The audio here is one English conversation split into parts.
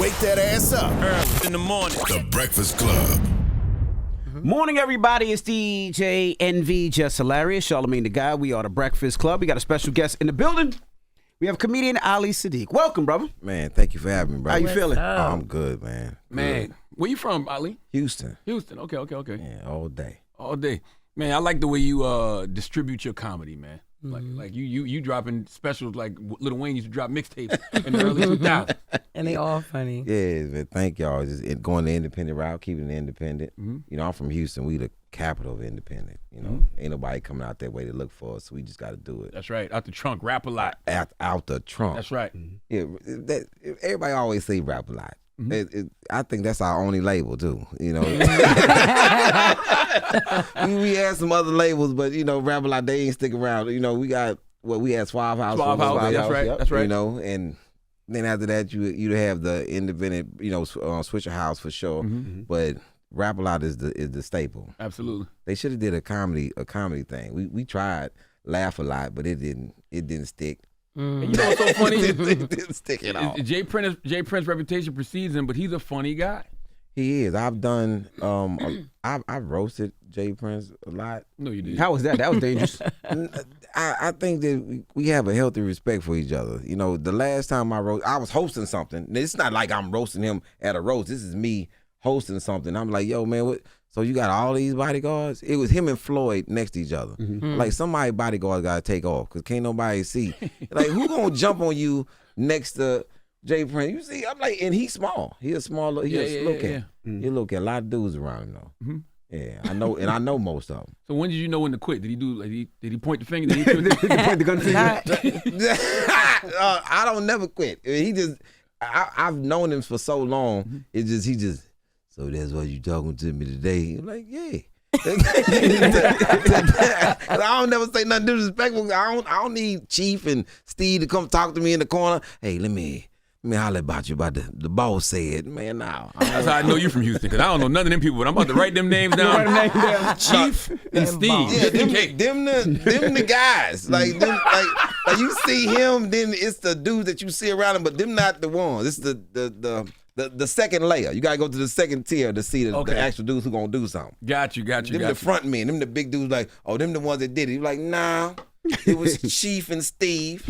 Wake that ass up. Early in the morning. The Breakfast Club. Morning, everybody. It's DJ NV, Jess Hilarious, Charlamagne the Guy. We are the Breakfast Club. We got a special guest in the building. We have comedian Ali Siddiq. Welcome, brother. Man, thank you for having me, bro. How you feeling? Oh, I'm good, man. Man, Good. where you from, Ali? Houston. Houston. Okay. Yeah, all day. All day. Man, I like the way you distribute your comedy, man. Like you dropping specials like Lil Wayne used to drop mixtapes in the early 2000s. And they all funny. Yeah, man, thank y'all. Just going the independent route, keeping it independent. Mm-hmm. You know, I'm from Houston. We the capital of independent. You know, ain't nobody coming out that way to look for us. So we just got to do it. That's right. Out the trunk, rap a lot. Out the trunk. That's right. Yeah, everybody always say rap a lot. I think that's our only label too. You know, we had some other labels, but you know, rap a lot. They ain't stick around. You know, we got we had Suave House. That's right. Yep, That's right. You know, and then after that, you'd have the independent. You know, Switcher House for sure. But rap a lot is the staple. Absolutely. They should have did a comedy thing. We tried Laugh a Lot, but it didn't stick. And you know what's so funny? It didn't stick at all. Jay Prince's reputation precedes him, but he's a funny guy. He is. I've done. I've roasted Jay Prince a lot. No, you didn't. How was that? That was dangerous. I think that we have a healthy respect for each other. You know, the last time I was hosting something. It's not like I'm roasting him at a roast. This is me hosting something. I'm like, yo, man, what? So you got all these bodyguards? It was him and Floyd next to each other. Like somebody bodyguard got to take off because can't nobody see. Like who gonna jump on you next to Jay Prince? You see, I'm like, and he's small. He a small. He a little cat. He a little cat. A lot of dudes around him though. Yeah, I know, and I know most of them. So when did you know when to quit? Did he do? Like, did he point the finger? Did he Point the gun to you. I don't never quit. He just. I've known him for so long. It's just he just. So that's why you talking to me today? I'm like, yeah. I don't never say nothing disrespectful. I don't need Chief and Steve to come talk to me in the corner. Hey, let me holler about you about the boss said, man. Now that's how I know you from Houston because I don't know none of them people, but I'm about to write them names down. Chief and Steve. Yeah, them the guys. Like them, like you see him, then it's the dudes that you see around him, but them not the ones. It's the second layer. You gotta go to the second tier to see the actual dudes who gonna do something. Got you. Them the front men. Them the big dudes like, oh, them the ones that did it. You like, nah, it was Chief and Steve.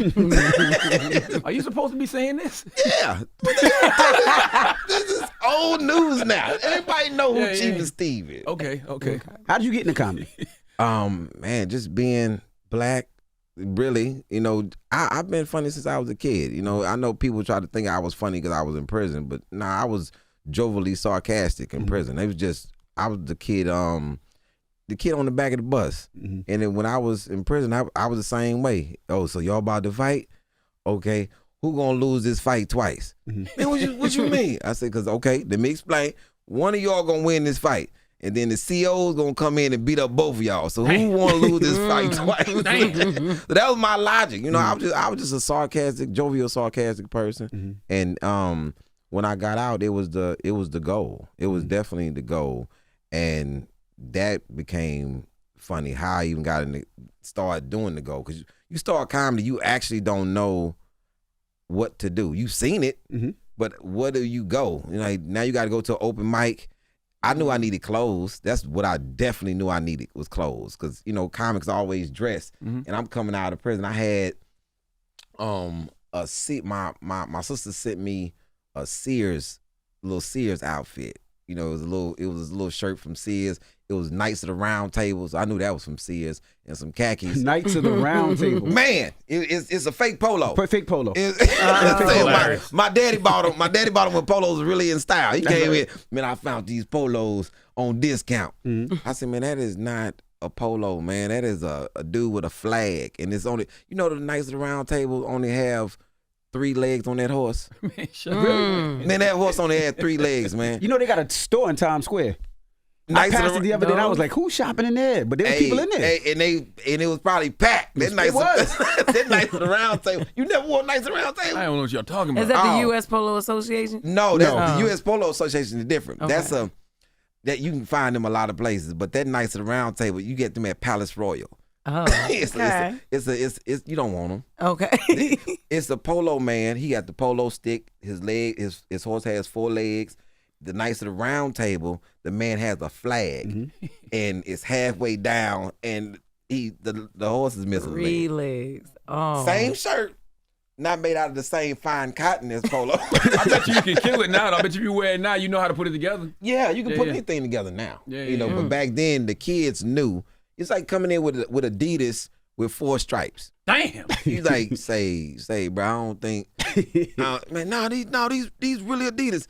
Are you supposed to be saying this? Yeah. This is old news now. Everybody know who Chief and Steve is. Okay. How did you get into comedy? Man, just being black. Really, you know, I've been funny since I was a kid. You know, I know people try to think I was funny because I was in prison, but nah, I was jovially sarcastic in prison. It was just, I was the kid on the back of the bus. And then when I was in prison, I was the same way. Oh, so y'all about to fight? Okay, who gonna lose this fight twice? Man, what you mean? I said, because, okay, let me explain. One of y'all gonna win this fight. And then the CO's gonna come in and beat up both of y'all. So who want to lose this fight twice? So that was my logic. You know, I was just a jovial, sarcastic person. And when I got out, it was the goal. It was definitely the goal, and that became funny. How I even got started doing the goal, because you start comedy, you actually don't know what to do. You've seen it, but where do you go? You know, now you got to go to an open mic. I knew I needed clothes. That's what I definitely knew I needed was clothes, because you know comics always dress. And I'm coming out of prison. I had my sister sent me a little Sears outfit. You know, it was a little shirt from Sears. It was Knights of the Round Table. So I knew that was from Sears, and some khakis. Knights of the Round Table. Man, it's a fake polo. Fake polo. My daddy bought them. My daddy bought them when polos were really in style. He came in, man, I found these polos on discount. I said, man, that is not a polo, man. That is a dude with a flag. And it's only, you know, the Knights of the Round Table only have 3 legs on that horse. Man, Man, that horse only had 3 legs, man. You know they got a store in Times Square. I passed it the other day and I was like, who's shopping in there? But there were people in there. And it was probably packed. That Knights of the Round Table. You never wore Knights of the Round Table? I don't know what y'all talking about. Is that the U.S. Polo Association? No, the U.S. Polo Association is different. Okay. That you can find them a lot of places. But that Knights of the Round Table, you get them at Palace Royal. Oh, it's you don't want him. okay. It's a polo man. He got the polo stick. His horse has 4 legs. The Knights of the Round Table, the man has a flag, and it's halfway down, and the horse is missing 3 a leg. legs. Oh. Same shirt, not made out of the same fine cotton as polo. I bet you can kill it now. I bet you wear it now, you know how to put it together. Yeah, you can Yeah, put yeah. anything together now. Yeah, you know, yeah. but back then the kids knew. It's like coming in with Adidas with 4 stripes. Damn. You like say, bro, I don't think, man, these really Adidas.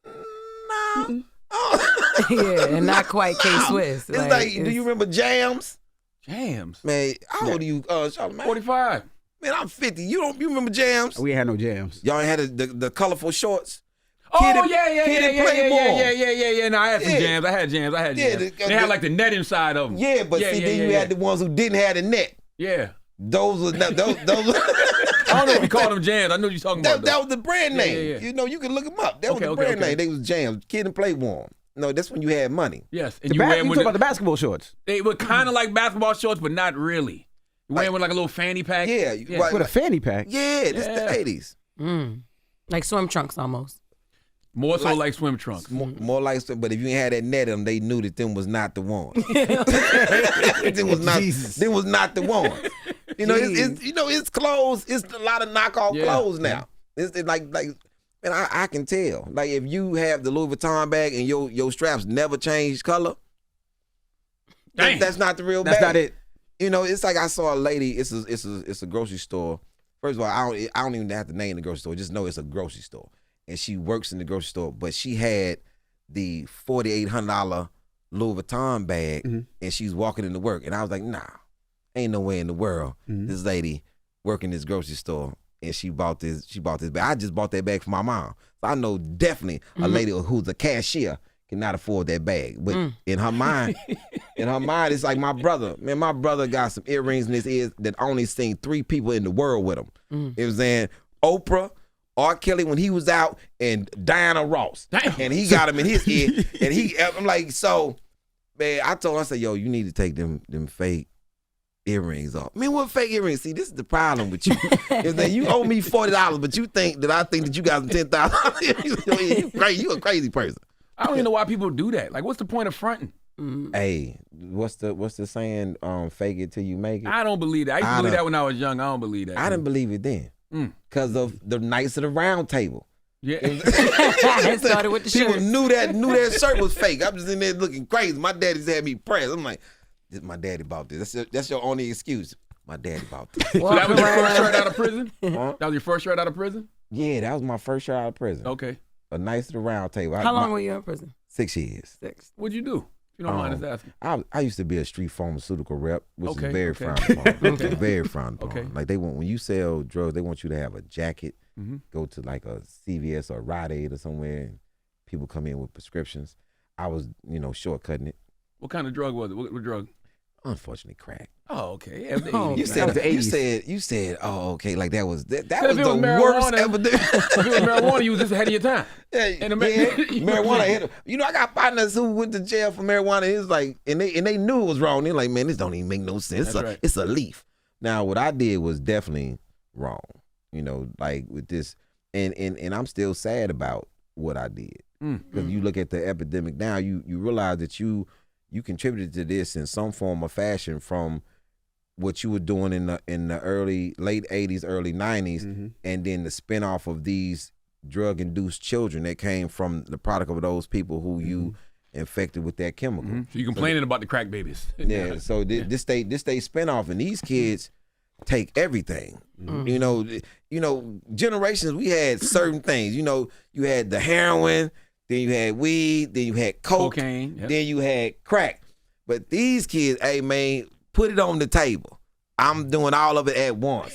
No. Oh. Yeah, and not quite K-Swiss. It's like, do you remember Jams? Jams. Man, how old are you, Charlamagne? 45. Man, I'm 50. You remember Jams? We ain't had no jams. Y'all ain't had the colorful shorts? Oh, Kid and yeah. Playboy. No, I had some Yeah. jams. I had jams. Yeah, They had like the net inside of them. Yeah, but then you had the ones who didn't have the net. Yeah. Those was those. I don't know if you called them jams. I know what you're talking about. That was the brand Yeah, name. yeah, yeah. You know, you can look them up. That was Okay, the okay, brand okay. name. They was Jams. Kid and Playboy. No, that's when you had money. Yes. And You you wear them talking with about the basketball shorts they were kind of like basketball shorts, but not really. You wear them with like a little fanny pack. Yeah, with a fanny pack. Yeah, this is the 80s. Like swim trunks almost. More so like swim trunks. More like, but if you ain't had that net in them, they knew that them was not the one. Them was not the one. You know, it's clothes. It's a lot of knockoff clothes now. It's like, man, I can tell. Like if you have the Louis Vuitton bag and your straps never change color, Damn. that's not the real That's bag. not it. You know, it's like I saw a lady. It's a grocery store. First of all, I don't even have to name the grocery store. Just know it's a grocery store, and she works in the grocery store. But she had the $4,800 Louis Vuitton bag, and she's walking into work. And I was like, nah, ain't no way in the world this lady working this grocery store and she bought this bag. I just bought that bag for my mom, so I know definitely a lady who's a cashier cannot afford that bag. But in her mind, it's like my brother. Man, my brother got some earrings in his ears that only seen 3 people in the world with him. It was in Oprah, R. Kelly when he was out, and Diana Ross. Damn. And he got him in his ear. And I'm like, so, man, I told him, I said, yo, you need to take them fake earrings off. I mean, what fake earrings? See, this is the problem with you. Is that you owe me $40, but you think that you got some $10,000. You a crazy person. I don't even know why people do that. Like, what's the point of fronting? Hey, what's the saying? Fake it till you make it. I don't believe that. I used to believe that when I was young. I don't believe that. I didn't believe it then because of the Knights of the Round Table. Yeah. It started with the People shirts. knew that shirt was fake. I'm just in there looking crazy. My daddy's had me pressed. I'm like, my daddy bought this. That's your only excuse. My daddy bought this. So that was your first shirt out of prison? That was your first shirt out of prison? Yeah, that was my first shirt out of prison. Okay. A Knights of the Round Table. How long were you in prison? 6 years. 6. What'd you do? If you don't mind us asking. I used to be a street pharmaceutical rep, which Okay, is very okay. frowned upon. Very frowned upon. Okay. Like when you sell drugs, they want you to have a jacket, go to like a CVS or Rite Aid or somewhere, and people come in with prescriptions. I was, shortcutting it. What kind of drug was it? What drug? Unfortunately, crack. Oh, okay. Yeah, You That was the 80s. you said, oh, okay, like that was If the it was worst marijuana- ever. If it was marijuana, you was just ahead of your time. Marijuana hit him. I got partners who went to jail for marijuana. It was like, and they knew it was wrong. They're like, man, this don't even make no sense. That's right. It's a leaf. Now, what I did was definitely wrong. Like with this, and I'm still sad about what I did because you look at the epidemic now. You realize that you contributed to this in some form or fashion from what you were doing in the late 80s, early 90s, and then the spinoff of these drug-induced children that came from the product of those people who you infected with that chemical. So you complaining about the crack babies. Yeah, so this state spinoff, and these kids take everything. Generations, we had certain things. You had the heroin, then you had weed, then you had Cocaine, yep. then you had crack. But these kids, hey man, put it on the table. I'm doing all of it at once.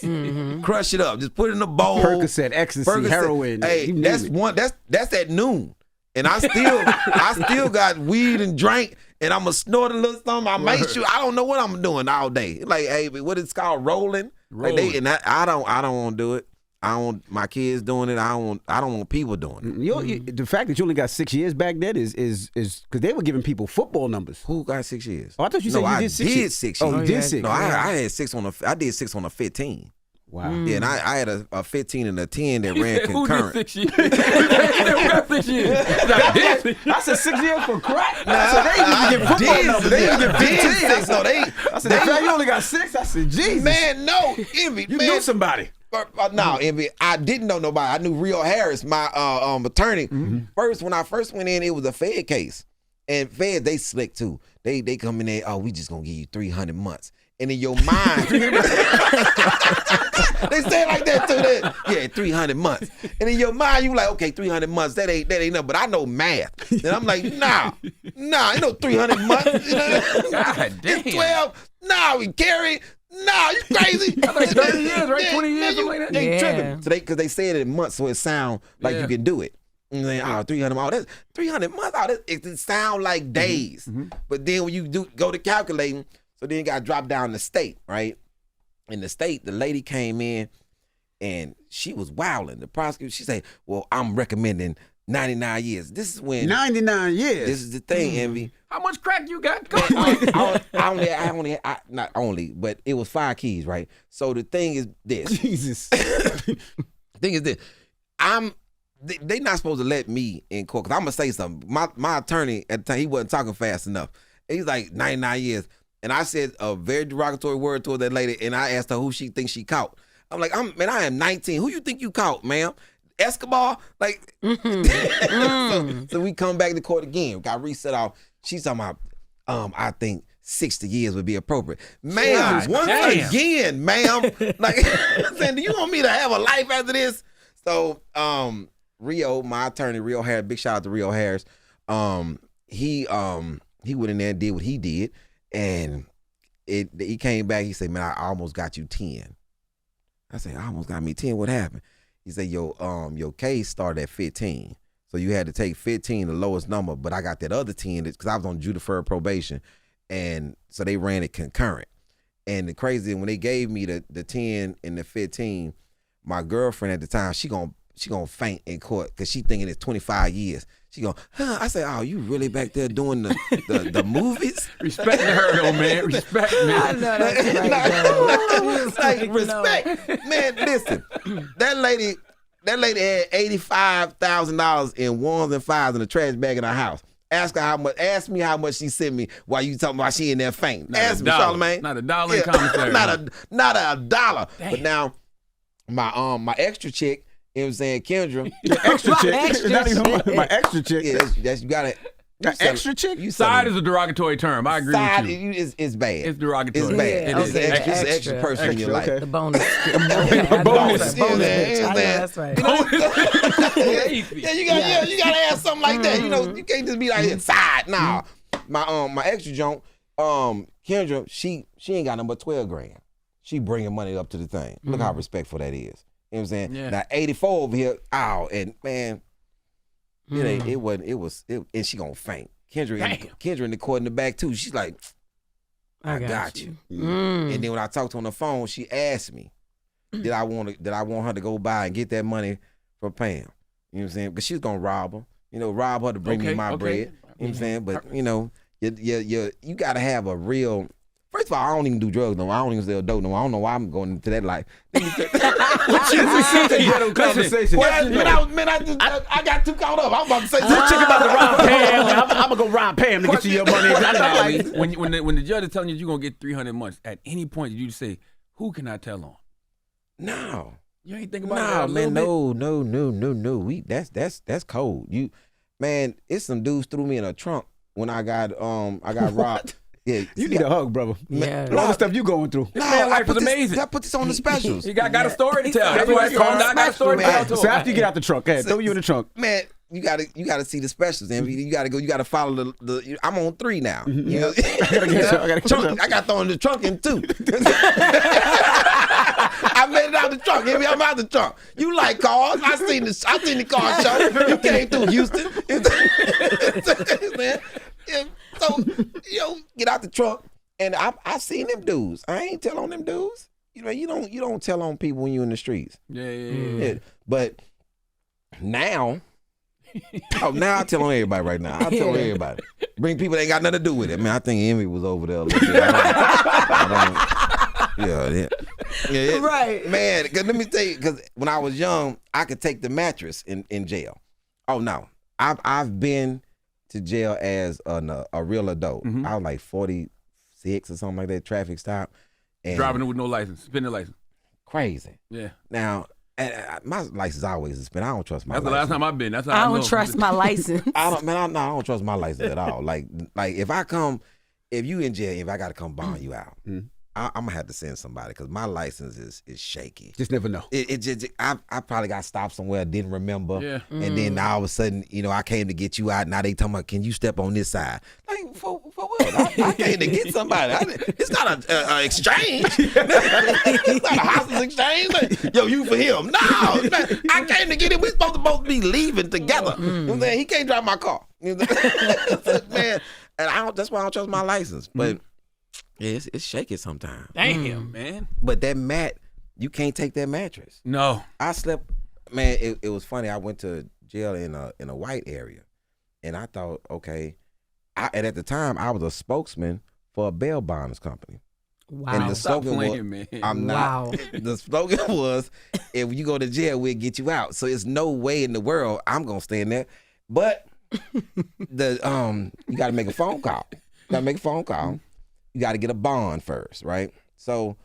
Crush it up. Just put it in a bowl. Percocet, ecstasy, heroin. Hey, you name that's it. one. That's at noon, and I still got weed and drink, and I'm gonna snort a little something. I make sure I don't know what I'm doing all day. Like, hey, what it's called rolling. Like Rolling. I don't want to do it. my kids doing it. I don't want people doing it. The fact that you only got 6 years back then is because they were giving people football numbers. Who got 6 years? Oh, I thought you said you did 6 years. 6 Oh, years. you did 6. No, I had 6 on I did 6 on a 15. Wow. Yeah, and I had a 15 and a 10 that ran Who did concurrent. 6 years? Who got 6 years? I said 6 years for crack. I said they didn't even get football numbers. They didn't get 15. No, they. I said the fact you only got 6. I said, Jesus. Man, no, Envy. You man. knew somebody. No, Envy. I didn't know nobody. I knew Rio Harris, my attorney. First, when I first went in, it was a Fed case, and Fed they slick too. They come in there. Oh, we just gonna give you 300 months, and in your mind, they say it like that too. Yeah, 300 months, and in your mind, you like, okay, 300 months. That ain't nothing. But I know math, and I'm like, nah, ain't no 300 months. God damn. It's 12. Nah, we carry. Nah, you crazy? That's like 30 years, right? 20 years, something like that. They Yeah. tripping. So because they say it in months, so it sound like you can do it. And they, 300 that's 300 months. It sound like days. But then when you go to calculating, so then you got to drop down the state, right? In the state, the lady came in and she was wilding. The prosecutor, she said, "Well, I'm recommending 99 years." This is when 99 years. This is the thing, Envy. How much crack you got? Come on. Not only, but it was 5 keys, right? So the thing is this. Jesus. The thing is this. They not supposed to let me in court because I'm gonna say something. My attorney at the time, he wasn't talking fast enough. He's like 99 years, and I said a very derogatory word to that lady, and I asked her who she thinks she caught. I'm like, I am 19. Who you think you caught, ma'am? Escobar? Like, so we come back to court again. Got reset off. She's talking about, I think 60 years would be appropriate. Ma'am, God once damn. again, ma'am. Like, saying, do you want me to have a life after this? So, Rio, my attorney, Rio Harris, big shout out to Rio Harris. He went in there and did what he did, and he came back. He said, "Man, I almost got you 10." I said, "I almost got me 10. What happened?" He said, your case started at 15. So you had to take 15, the lowest number, but I got that other 10 because I was on deferred probation. And so they ran it concurrent. And the crazy, when they gave me the 10 and the 15, my girlfriend at the time, she gonna faint in court because she thinking it's 25 years. She go, huh? I said, "Oh, you really back there doing the movies?" Respect her, though, man. Respect, I man. know that's right. Like, respect. Man, listen. That lady had $85,000 in ones and fives in a trash bag in her house. Ask me how much she sent me while you talking about she in there fainting. Ask me, Charlamagne. Not a dollar in commissary. Not a dollar. Damn. But now, my extra chick, you know what I'm saying, Kendra. Extra chick. Extra Not even chick. my extra chick. Yeah, that's you gotta. Extra chick? Side is a derogatory term. I agree Side with you. is bad. It's derogatory. It's bad. Yeah, It's okay. an extra person in your life. okay. The bonus. Bonus. Bonus. Yeah, I know that's right. Yeah, you gotta have something like that. You know, you can't just be like side. Nah, my extra joint, Kendra, she ain't got nothing but 12 grand. She bringing money up to the thing. Look how respectful that is. You know what I'm saying? Yeah. Now 84 over here, and man, it was, and she gonna faint. Kendra in the court in the back too. She's like, I got you. And then when I talked on the phone, she asked me, did I want her to go by and get that money for Pam? You know what I'm saying? Because she was gonna rob her. You know, rob her to bring me my bread. You know what I'm saying? But you know, you gotta have a real. First of all, I don't even do drugs no more. I don't even sell dope no more. I don't know why I'm going into that life. Conversation. I got too caught up. I'm about to say Chick about to rob Pam. I'm gonna go rob Pam to get you your money. When the judge is telling you you're gonna get 300 months, at any point did you say, "Who can I tell on?" No. You ain't think about Nah, it. man, no. That's cold. Man, it's some dudes threw me in a trunk when I got robbed. Yeah, You need a hug, brother. Yeah. All the stuff you going through. This man life is amazing. I put this on the specials. He got a story to tell. That's why it's called I Got a Story to Tell. to So him. after you get out the trunk, throw you in the trunk. Man, you gotta see the specials, and you gotta follow the. I'm on 3 now. You know? I gotta I got thrown in the trunk in 2. I made it out the trunk. I'm out the trunk. You like cars? I seen the car show. You came through Houston. Man. Yeah, so get out the trunk, and I seen them dudes. I ain't tell on them dudes. you don't tell on people when you're in the streets. Yeah. But now, now I tell on everybody right now. I tell on everybody. Bring people that ain't got nothing to do with it. Man, I think Emmy was over there a little bit. Yeah. Right. Man, because let me tell you, because when I was young, I could take the mattress in jail. Oh, no. I've been to jail as a real adult. I was like 46 or something like that, traffic stop. And Driving it with no license, suspended license. Crazy. Yeah. Now, my license always suspended. I don't trust my That's license. the last time I've been. That's how I know. don't trust my license. I don't trust my license at all. Like if you in jail, if I got to come bond you out, I'm gonna have to send somebody because my license is shaky. Just never know. I probably got stopped somewhere, didn't remember, Yeah. and then now all of a sudden, I came to get you out. Now they talking about, can you step on this side? Like for what? I came to get somebody. It's not a exchange. It's not a hostage exchange. Like, yo, you for him? No, I came to get him. We supposed to both be leaving together. You know what I'm saying? He can't drive my car. Man, and that's why I don't trust my license. But yeah, it's shaky sometimes. Damn, man. But that mat, you can't take that mattress. No. I slept, man. It was funny. I went to jail in a white area, and I thought, okay. And at the time, I was a spokesman for a bail bonders company. Wow. And the Stop slogan was, playing, man. I'm not. Wow. The slogan was, if you go to jail, we'll get you out. So it's no way in the world I'm gonna stay in there. But you got to make a phone call. You got to get a bond first, right? So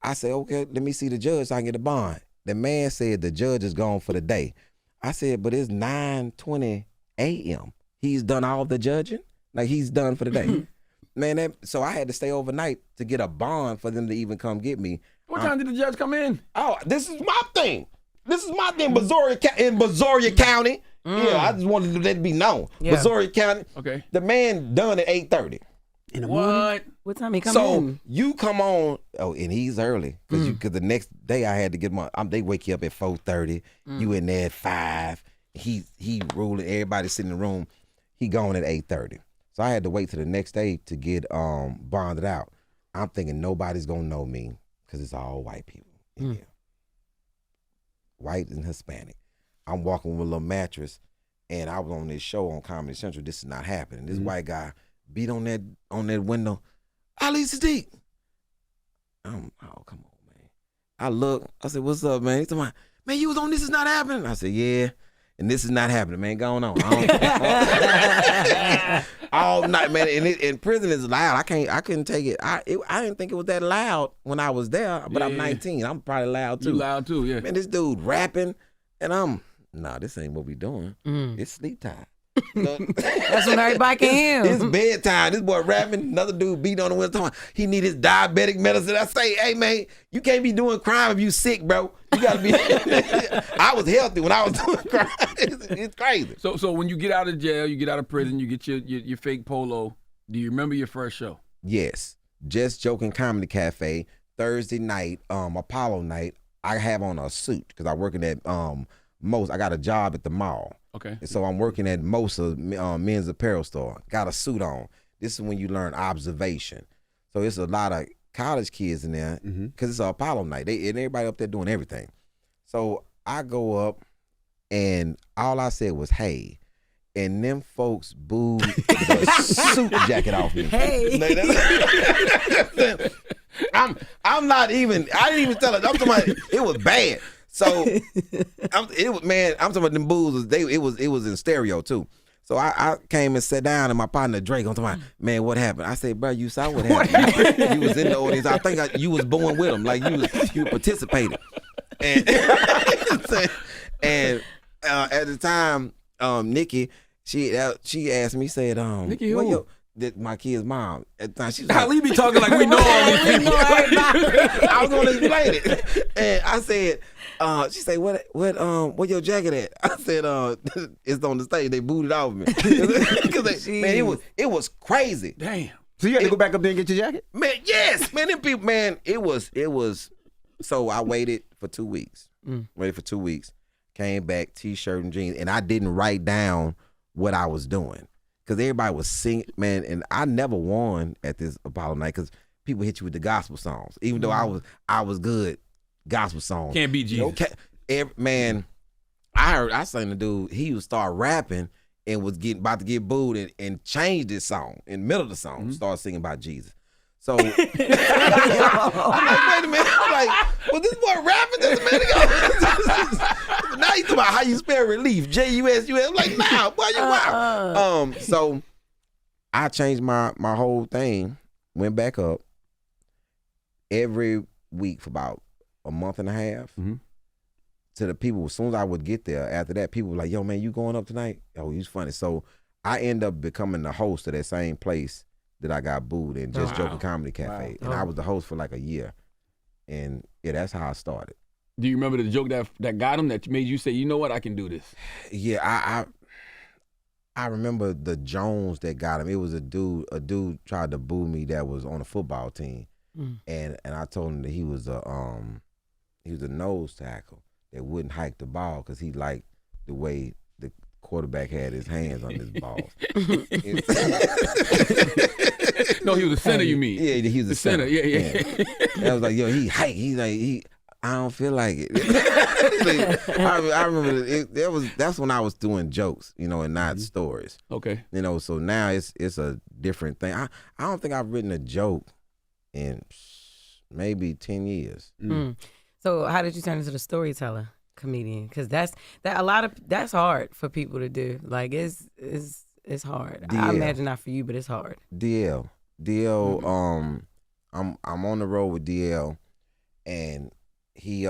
I said, okay, let me see the judge so I can get a bond. The man said the judge is gone for the day. I said, but it's 9:20 a.m. He's done all the judging. Like, he's done for the day. Man, so I had to stay overnight to get a bond for them to even come get me. What time did the judge come in? Oh, this is my thing. In Brazoria County. Yeah, I just wanted to let it be known. Yeah. Brazoria County. Okay. The man done at 8:30. In the morning? What? What time he come So in? you come on, and he's early because the next day I had to get my. They wake you up at 4:30. You in there at 5. He ruling. Everybody sitting in the room. He gone at 8:30. So I had to wait till the next day to get bonded out. I'm thinking nobody's gonna know me because it's all white people in here, white and Hispanic. I'm walking with a little mattress, and I was on this show on Comedy Central. This is not happening. This white guy beat on that window. Ali Siddiq. Oh, come on, man. I look. I said, what's up, man? He's talking, man, you was on This Is Not Happening. I said, yeah. And this is not happening, man. Going on. All night, man. And prison is loud. I couldn't take it. I didn't think it was that loud when I was there, but I'm 19. I'm probably loud too. You loud too, yeah. Man, this dude rapping, and this ain't what we doing. It's sleep time. That's when everybody can hear It's him. bedtime. This boy rapping. Another dude beat on the window. He need his diabetic medicine. I say, hey man, you can't be doing crime if you sick, bro. You gotta be. I was healthy when I was doing crime. It's crazy. So when you get out of jail, you get out of prison, you get your fake polo. Do you remember your first show? Yes, Just Joking Comedy Cafe Thursday night, Apollo night. I have on a suit because I working at Most. I got a job at the mall. Okay. And so I'm working at Mosa men's apparel store. Got a suit on. This is when you learn observation. So it's a lot of college kids in there because it's an Apollo night. And everybody up there doing everything. So I go up and all I said was, hey. And them folks booed the suit jacket off me. Hey. I'm not even, I didn't even tell it. I'm talking about, it was bad. So I'm talking about them boos. It was in stereo too. So I came and sat down, and my partner Drake, I'm talking about, man, what happened? I said, bro, you saw what happened. You was in the audience. I think you was born with them, like you participated. And at the time, Nikki, she asked me, said, Nikki who? My kid's mom. At the time, she was Ali be talking like we know all these people. I was gonna explain it, and I said, she said, "What your jacket at?" I said, "It's on the stage. They booted off me." Man, it was crazy. Damn. So you had to go back up there and get your jacket? Man, yes, man, them people, man, it was. So I waited for 2 weeks. Came back, t-shirt and jeans, and I didn't write down what I was doing because everybody was singing, man. And I never won at this Apollo night because people hit you with the gospel songs, even though I was good gospel songs. Can't beat Jesus. Man, I seen the dude. He would start rapping and was about to get booed and changed his song in the middle of the song. Start singing about Jesus. So I'm like, wait a minute. I'm like, well, this boy rapping just a minute ago. Now you talking about how you spell relief, J-U-S-U-S. I'm like, nah, boy, you wow. So I changed my whole thing, went back up every week for about a month and a half. To the people, as soon as I would get there, after that, people were like, yo, man, you going up tonight? Oh, he's funny. So I end up becoming the host of that same place that I got booed in, Just Joking Comedy Cafe. And I was the host for like a year. And yeah, that's how I started. Do you remember the joke that got him, that made you say, you know what, I can do this? Yeah, I remember the Jones that got him. It was a dude tried to boo me that was on a football team. And I told him that he was a nose tackle that wouldn't hike the ball because he liked the way the quarterback had his hands on his balls. No, he was a center, you mean? Yeah, he was a center. Yeah. I was like, yo, he hike. He's like, I don't feel like it. I remember that's when I was doing jokes, and not stories. Okay. So now it's a different thing. I don't think I've written a joke in maybe 10 years. So how did you turn into the storyteller comedian? Because that's hard for people to do. Like it's hard. DL. I imagine not for you, but it's hard. DL. I'm on the road with DL, and he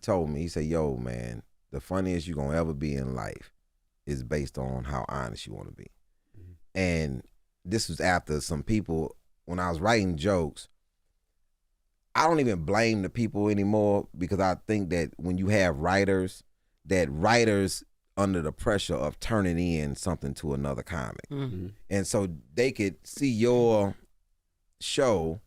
told me, he said, yo, man, the funniest you're gonna ever be in life is based on how honest you want to be. And this was after some people, when I was writing jokes, I don't even blame the people anymore, because I think that when you have writers under the pressure of turning in something to another comic. And so they could see your show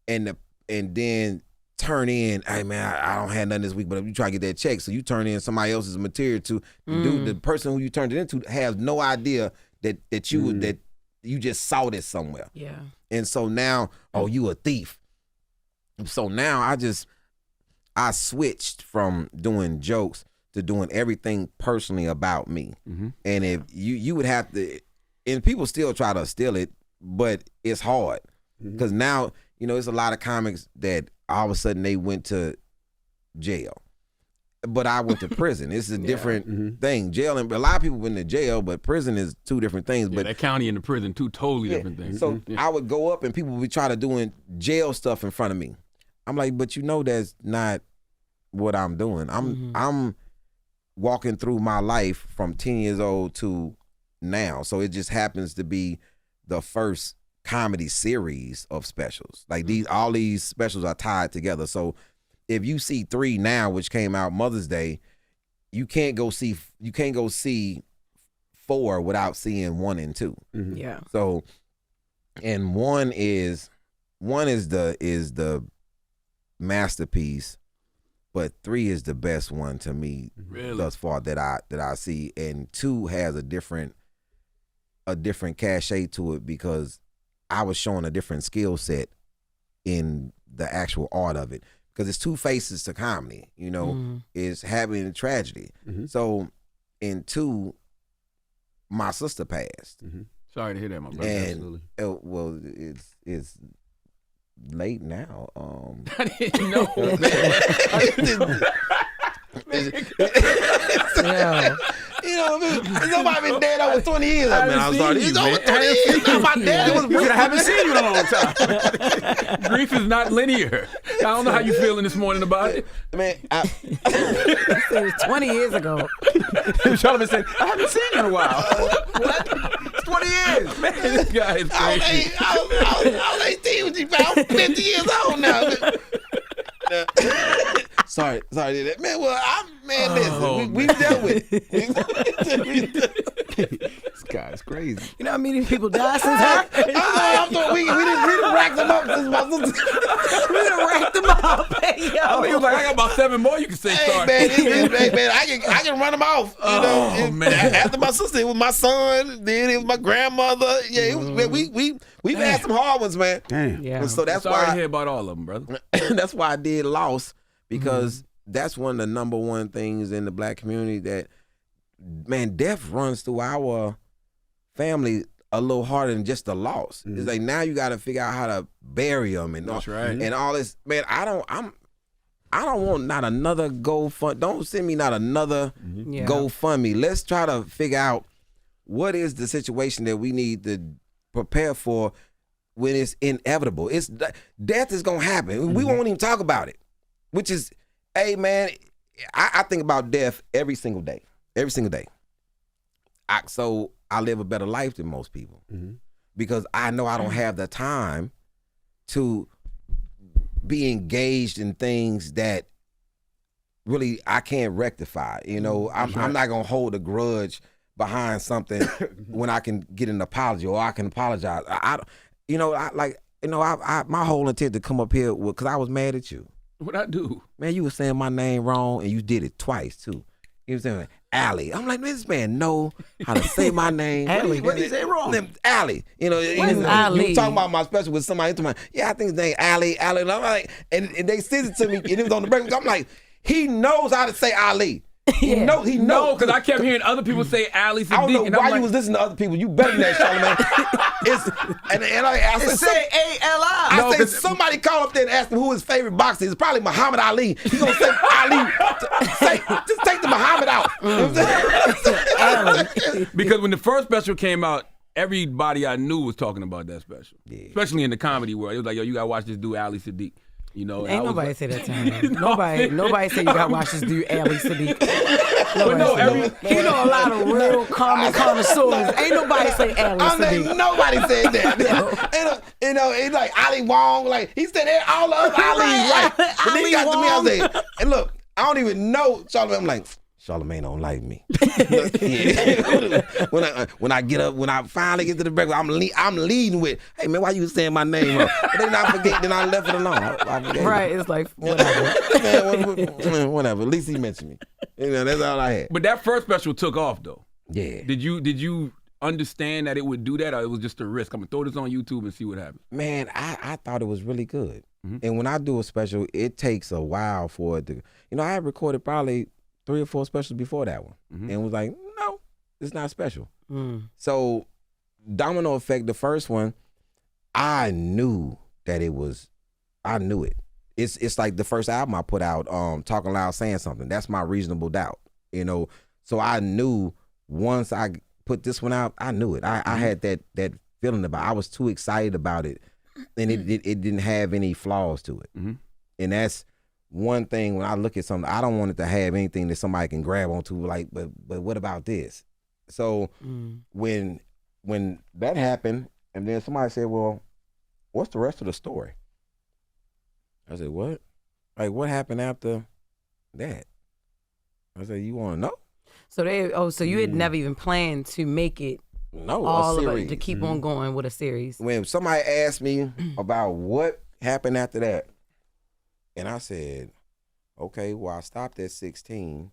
and then turn in, hey man, I don't have nothing this week, but if you try to get that check, so you turn in somebody else's material to the person who you turned it into has no idea that you just saw this somewhere. Yeah. And so now, oh, you a thief. So now I switched from doing jokes to doing everything personally about me. And if you would have to, and people still try to steal it, but it's hard. Because now, it's a lot of comics that all of a sudden they went to jail. But I went to prison. It's a different thing. Jail, and a lot of people went to jail, but prison is two different things. Yeah, but that county and the prison, two totally different things. So I would go up and people would try to doing jail stuff in front of me. I'm like, but that's not what I'm doing. I'm walking through my life from 10 years old to now. So it just happens to be the first comedy series of specials. Like all these specials are tied together. So if you see 3 now, which came out Mother's Day, you can't go see 4 without seeing 1 and 2. Yeah. So, and 1 is the masterpiece, but 3 is the best one to me thus far that I see, and 2 has a different cachet to it because I was showing a different skill set in the actual art of it, because it's 2 faces to comedy, is having a tragedy. So in 2, my sister passed. Sorry to hear that, my brother. And well, it's late now. I didn't know, man. Nobody been dead over 20 years. I'm sorry. It's over 20 years. Now my dad was. I haven't seen you in a long time. Grief is not linear. I don't know how you feeling this morning about it. Man, It was 20 years ago. Charlamagne said, I haven't seen you in a while. It's 20 years. Man, this guy is crazy. I was 18 when you found 50 years old now. Sorry, man. Well, listen, we dealt with it. This guy's crazy. You know how many people died since her? We didn't rack them up since my sister. We done racked them up. Hey, yo. He was like, I got about 7 more you can say sorry. Man, I can run them off. Man. After my sister, it was my son. Then it was my grandmother. Yeah, it was. We We've had some hard ones, man. Damn. Yeah. So that's Sorry to why hear about all of them, brother. that's why I did Lost, because that's one of the number one things in the black community that, man, death runs through our family a little harder than just the loss. It's like now you got to figure out how to bury them and That's all, right. and all this. Man, I don't want not another GoFund. Don't send me not another GoFundMe. Let's try to figure out what is the situation that we need to prepare for when it's inevitable. It's death is gonna happen. We won't even talk about it. Which is, hey man, I think about death every single day. Every single day. So I live a better life than most people because I know I don't have the time to be engaged in things that really I can't rectify. You know, I'm not gonna hold a grudge behind something when I can get an apology or I can apologize. My whole intent to come up here was because I was mad at you. What'd I do? Man, you were saying my name wrong and you did it twice too. You were saying Allie. I'm like, this man know how to say my name. Allie, what did he say wrong? Allie. You know, you Ali? were talking about my special with somebody. Yeah, I think his name Allie. And I'm like, and they sent it to me and it was on the break. I'm like, he knows how to say Ali. He knows. No, because I kept hearing other people say Ali Siddiq. I don't know and why I'm like, you was listening to other people. You better than that, Charlamagne. I It said, say A-L-I. I No, said, 'cause- somebody call up there and ask him who his favorite boxer is. It's probably Muhammad Ali. He gonna say Ali. Just take the Muhammad out. because when the first special came out, everybody I knew was talking about that special. Especially in the comedy world. It was like, yo, you gotta watch this dude Ali Siddiq. You know, Ain't I was nobody like- say that to him. Nobody say you gotta watch this dude, Ali Siddiq. But no, You know a lot of real comedy connoisseurs. Ain't nobody say Ali Siddiq. Nobody said that. It's like Ali Wong, like he said all the other Ali's right. But then he got to me, I say, and look, I don't even know Charlamagne. I'm like, Charlamagne don't like me. when I get up, when I finally get to the breakfast, I'm leading with, hey man, why you saying my name wrong? But then I forget, then I left it alone. I forget. Right, it's like whatever. Man, whatever. At least he mentioned me. You know, that's all I had. But that first special took off though. Yeah. Did you understand that it would do that, or it was just a risk? I'm gonna throw this on YouTube and see what happens. Man, I thought it was really good. And when I do a special, it takes a while for it to, I had recorded probably 3 or 4 specials before that one. And was like, no, it's not special. So Domino Effect, the first one, I knew that I knew it. It's like the first album I put out, Talking Loud, Saying Something. That's my Reasonable Doubt, So I knew once I put this one out, I knew it. I had that feeling about it. I was too excited about it. And it didn't have any flaws to it. And that's one thing when I look at something, I don't want it to have anything that somebody can grab onto, like, but what about this? So when that happened, and then somebody said, well, what's the rest of the story? I said, what? Like, what happened after that? I said, you want to know? So you had never even planned to make it No, all a of series. it, to keep on going with a series. When somebody asked me about what happened after that, and I said, okay, well, I stopped at 16,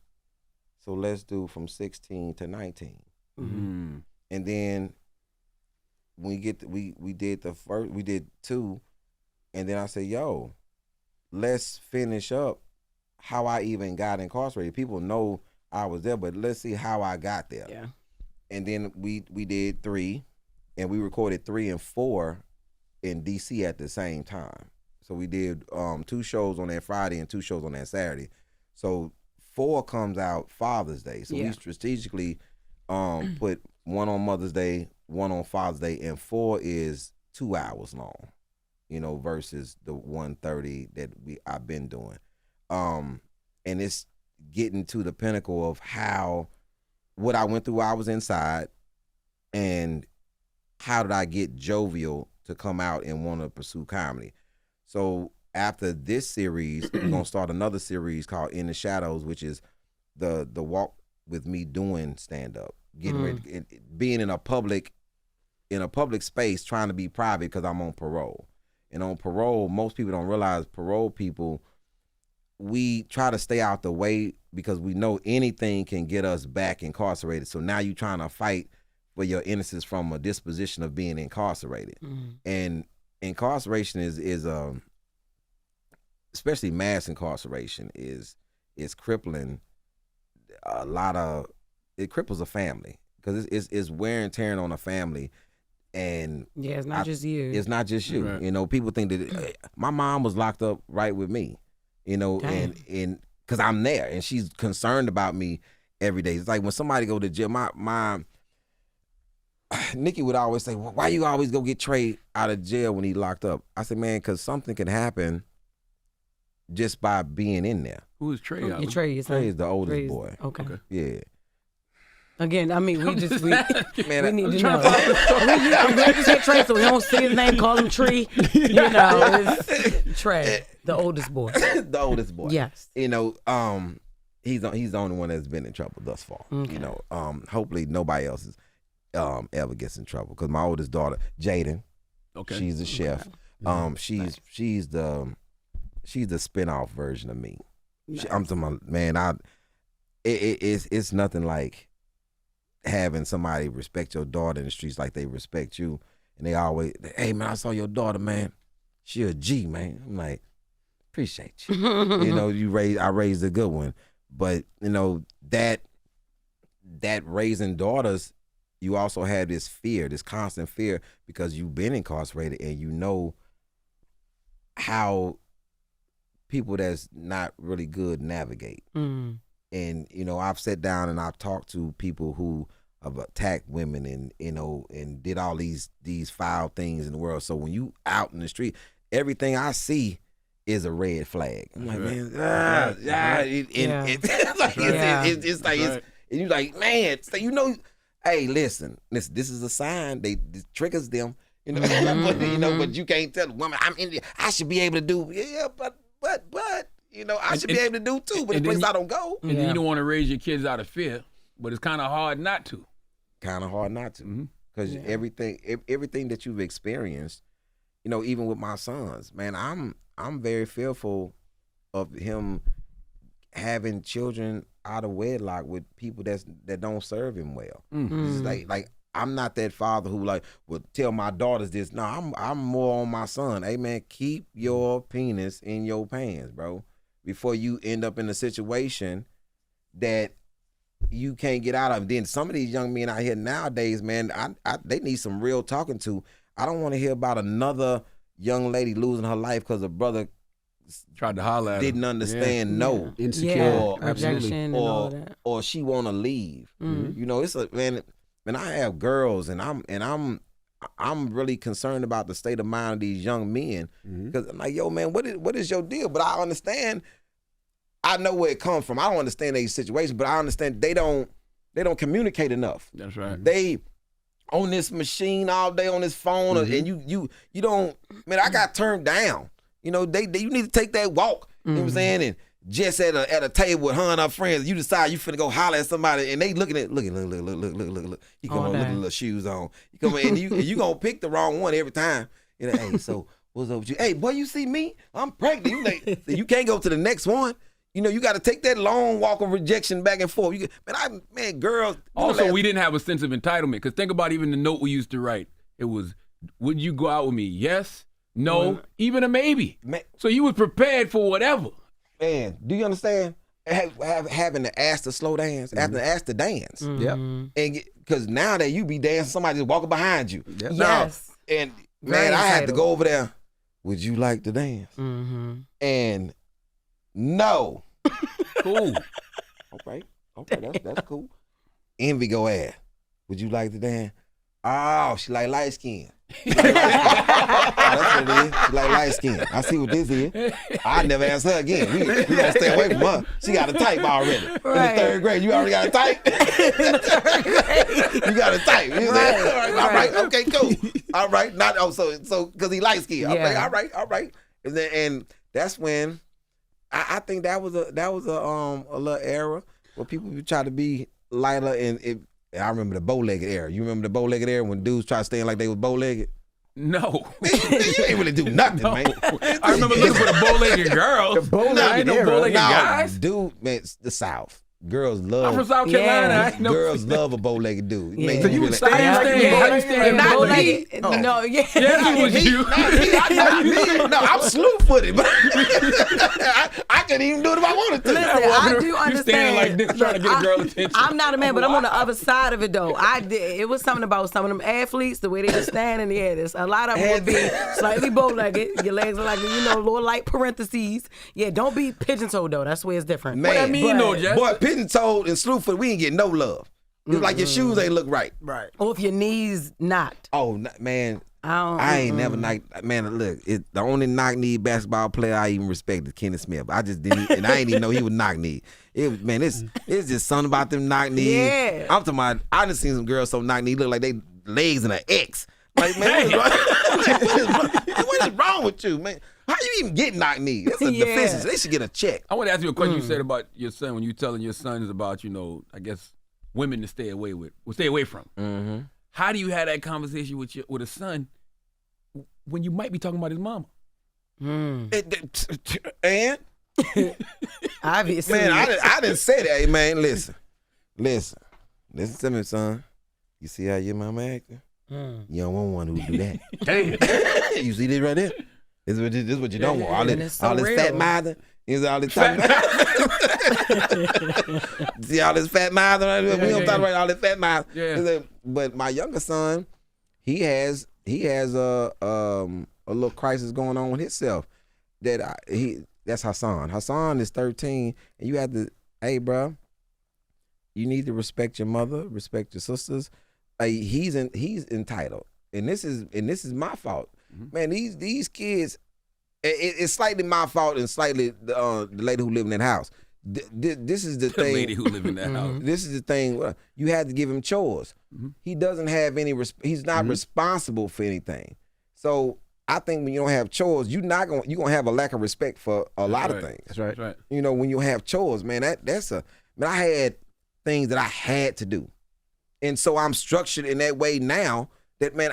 so let's do from 16 to 19. And then we did the first, we did 2, and then I said, yo, let's finish up how I even got incarcerated. People know I was there, but let's see how I got there. Yeah. And then we did 3, and we recorded 3 and 4 in DC at the same time. So we did 2 shows on that Friday and 2 shows on that Saturday. So 4 comes out Father's Day. So we strategically put 1 on Mother's Day, 1 on Father's Day, and 4 is 2 hours long, versus the 1:30 that I've been doing. And it's getting to the pinnacle of what I went through while I was inside, and how did I get Jovial to come out and want to pursue comedy. So after this series, we're gonna start another series called In the Shadows, which is the walk with me doing stand up, getting ready, being in a public space, trying to be private because I'm on parole. And on parole, most people don't realize parole people, we try to stay out the way because we know anything can get us back incarcerated. So now you're trying to fight for your innocence from a disposition of being incarcerated. And incarceration is especially mass incarceration is crippling it cripples a family because it's wear and tearing on a family. And yeah, it's not just you. It's not just you. Right. You know, people think that my mom was locked up right with me, you know, Dang. and because I'm there and she's concerned about me every day. It's like when somebody go to jail, my Nikki would always say, well, why you always go get Trey out of jail when he locked up? I said, man, because something can happen just by being in there. Who is Trey? You Trey is Trey is the oldest Trey's- boy. Okay. Yeah. Again, I mean, we Man, need to know. We just say Trey, so we don't say his name, call him Tree. You know, it's Trey, the oldest boy. The oldest boy. Yes. You know, he's the only one that's been in trouble thus far. Okay. You know, hopefully nobody else is, ever gets in trouble. Because my oldest daughter, Jaden, Okay. she's a chef. She's the spinoff version of me. I'm talking about, man. It's nothing like having somebody respect your daughter in the streets like they respect you, and they always, hey man, I saw your daughter, man. She a G, man. I'm like, appreciate you. You know, I raised a good one, but you know that raising daughters, you also have this fear, this constant fear, because you've been incarcerated and you know how people that's not really good navigate. And, you know, I've sat down and I've talked to people who have attacked women and, you know, and did all these foul things in the world. So when you out in the street, everything I see is a red flag. I'm like, man, it's like, and you like, man, so you know, hey, listen, this is a sign. This triggers them, you know, but you can't tell the woman, I should be able to do, but. You know, I should be able to do too, but the place I don't go. And then you don't want to raise your kids out of fear, but it's kind of hard not to. Kind of hard not to, because everything that you've experienced, you know, even with my sons, man, I'm very fearful of him having children out of wedlock with people that don't serve him well. It's like I'm not that father who like would tell my daughters this. No, I'm more on my son. Hey man, keep your penis in your pants, bro, before you end up in a situation that you can't get out of. Then some of these young men out here nowadays, man, they need some real talking to. I don't want to hear about another young lady losing her life because a brother tried to holler at her. Didn't understand no. Insecure. Rejection and all that. Or she want to leave. You know, it's a man. I have girls, and I'm really concerned about the state of mind of these young men, because I'm like, yo, man, what is your deal? But I understand. I know where it comes from. I don't understand these situations, but I understand they don't communicate enough. That's right. They on this machine all day on this phone, and you don't. Man, I got turned down. You know, you need to take that walk. You know what I'm saying? And just at a table with her and her friends, you decide you finna go holler at somebody, and they look. He come on, look at the little shoes on. You come in, and you gonna pick the wrong one every time. You know, hey, so what's up with you? Hey, boy, you see me? I'm pregnant. You like, so you can't go to the next one. You know, you got to take that long walk of rejection back and forth. Girls. Also, we didn't have a sense of entitlement, because think about even the note we used to write. It was, would you go out with me? Yes, no, even a maybe. Man. So you was prepared for whatever. Man, do you understand? Having to ask to slow dance, having to ask to dance. Yep. And because now that you be dancing, somebody just walking behind you. Yep. Yes. And Very man, I had to entitled. go over there. Would you like to dance? And no. Cool. Okay, that's cool. Envy go ask, would you like to dance? Oh, she like light skin. That's what it is. She like light skin. I see what this is. I never ask her again. We gonna stay away from her. She got a type already. In the third grade, you already got a type. You got a type. You know? All right. Okay. Cool. All right. Not so because he light skin. Yeah. All right. And that's when I think that was a little era where people would try to be lighter and I remember the bow-legged era. You remember the bow-legged era when dudes try to stand like they was bow-legged? No. You ain't really do nothing, man. I remember looking for the bow-legged girl. The bow-legged I ain't no era. bow-legged guys. Dude, man, it's the South. girls love. I'm from South Carolina. Yeah. I ain't never Girls seen that. love a bow-legged dude. Yeah. Man, So you be was like, staying- "Hey, staying- how you And staying bow bow-legged? legged. Oh. No, yeah. Yes, it was you. No, I'm slew-footed, but I couldn't even do it if I wanted to. Listen, I do You understand. standing like this trying to get a girl attention. I'm not a man, but I'm on the other side of it though. It was something about some of them athletes, the way they were standing. Yeah, this a lot of them would be slightly bow-legged. Your legs are like little light parentheses. Yeah, don't be pigeon-toed though. That's where it's different. Man, What that mean, though, Jess? boy, pigeon-toed and slew-footed, we ain't getting no love. It's like your shoes ain't look right. Right. Or if your knees knocked. Oh, man. I Ain't never knocked. Man, look, the only knock-knee basketball player I even respect is Kenny Smith. I just didn't, and I ain't even know he was knock-knee. It's just something about them knock-knees. Yeah. I'm talking about, I done seen some girls so knock-knee look like they legs in an X. Like, man, what is wrong with you, man? How you even get knock-knee? That's a Yeah. deficiency. They should get a check. I want to ask you a question you said about your son when you telling your sons about, I guess, women to stay away from. Mm-hmm. How do you have that conversation with a son when you might be talking about his mama? And Obviously. man, I didn't say that. Hey, man, listen to me, son. You see how your mama acting? You don't want one who do that. Damn. You see this right there? This is what you don't want. All and this, it's so all this fat real. mouthing. Is all this fat See all this fat mouthing right there? We don't talk about all this fat mouth. Yeah. But my younger son, he has a little crisis going on with himself. That's Hassan. Hassan is 13, and you have to, hey, bro, you need to respect your mother, respect your sisters. He's entitled, and this is my fault, man. These kids, it's slightly my fault and slightly the lady who live in that house. This is the The thing. lady who live in that house. This is the thing. You had to give him chores. He doesn't have any. He's not responsible for anything. So I think when you don't have chores, you're gonna have a lack of respect for a lot of things. That's right. That's right. When you have chores, man, I had things that I had to do. And so I'm structured in that way now that, man,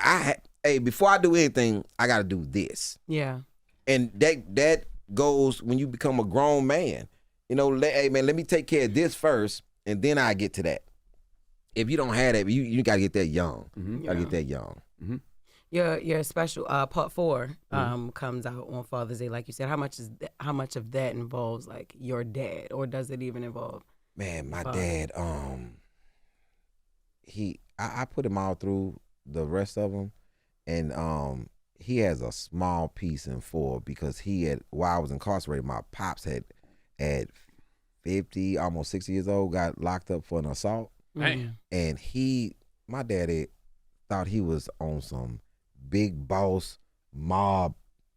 before I do anything, I got to do this. Yeah. And that goes when you become a grown man. Hey, man, let me take care of this first, and then I get to that. If you don't have that, you got to get that young. Got to get that young. Your special part 4 comes out on Father's Day, like you said. How much of that involves like your dad, or does it even involve? Man, my dad, I put him all through the rest of them, and he has a small piece in 4 because while I was incarcerated, my pops had 50, almost 60 years old, got locked up for an assault. Damn. And my daddy thought he was on some big boss mob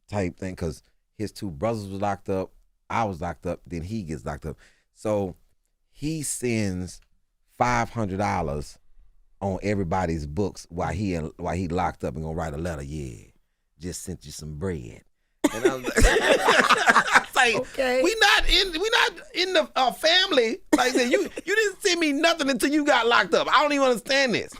type thing because his 2 brothers was locked up, I was locked up, then he gets locked up. So he sends $500 on everybody's books while he locked up and gonna write a letter. Yeah, just sent you some bread. And I was like, Okay. we not in the family. Like I said, you didn't send me nothing until you got locked up. I don't even understand this.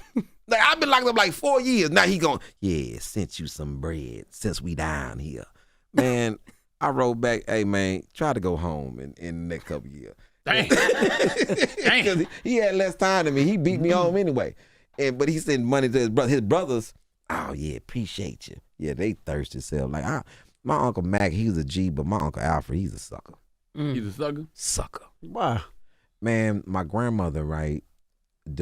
Like I've been locked up like 4 years. Now he going, yeah, sent you some bread since we down here. Man, I wrote back, hey man, try to go home in the next couple of years. Damn. Because he had less time than me. He beat me home anyway. But he sent money to his brother. His brothers, oh yeah, appreciate you. Yeah, they thirsty self. Like my Uncle Mack, he was a G, but my Uncle Alfred, he's a sucker. He's a sucker. Sucker. Wow. Man, my grandmother, right, had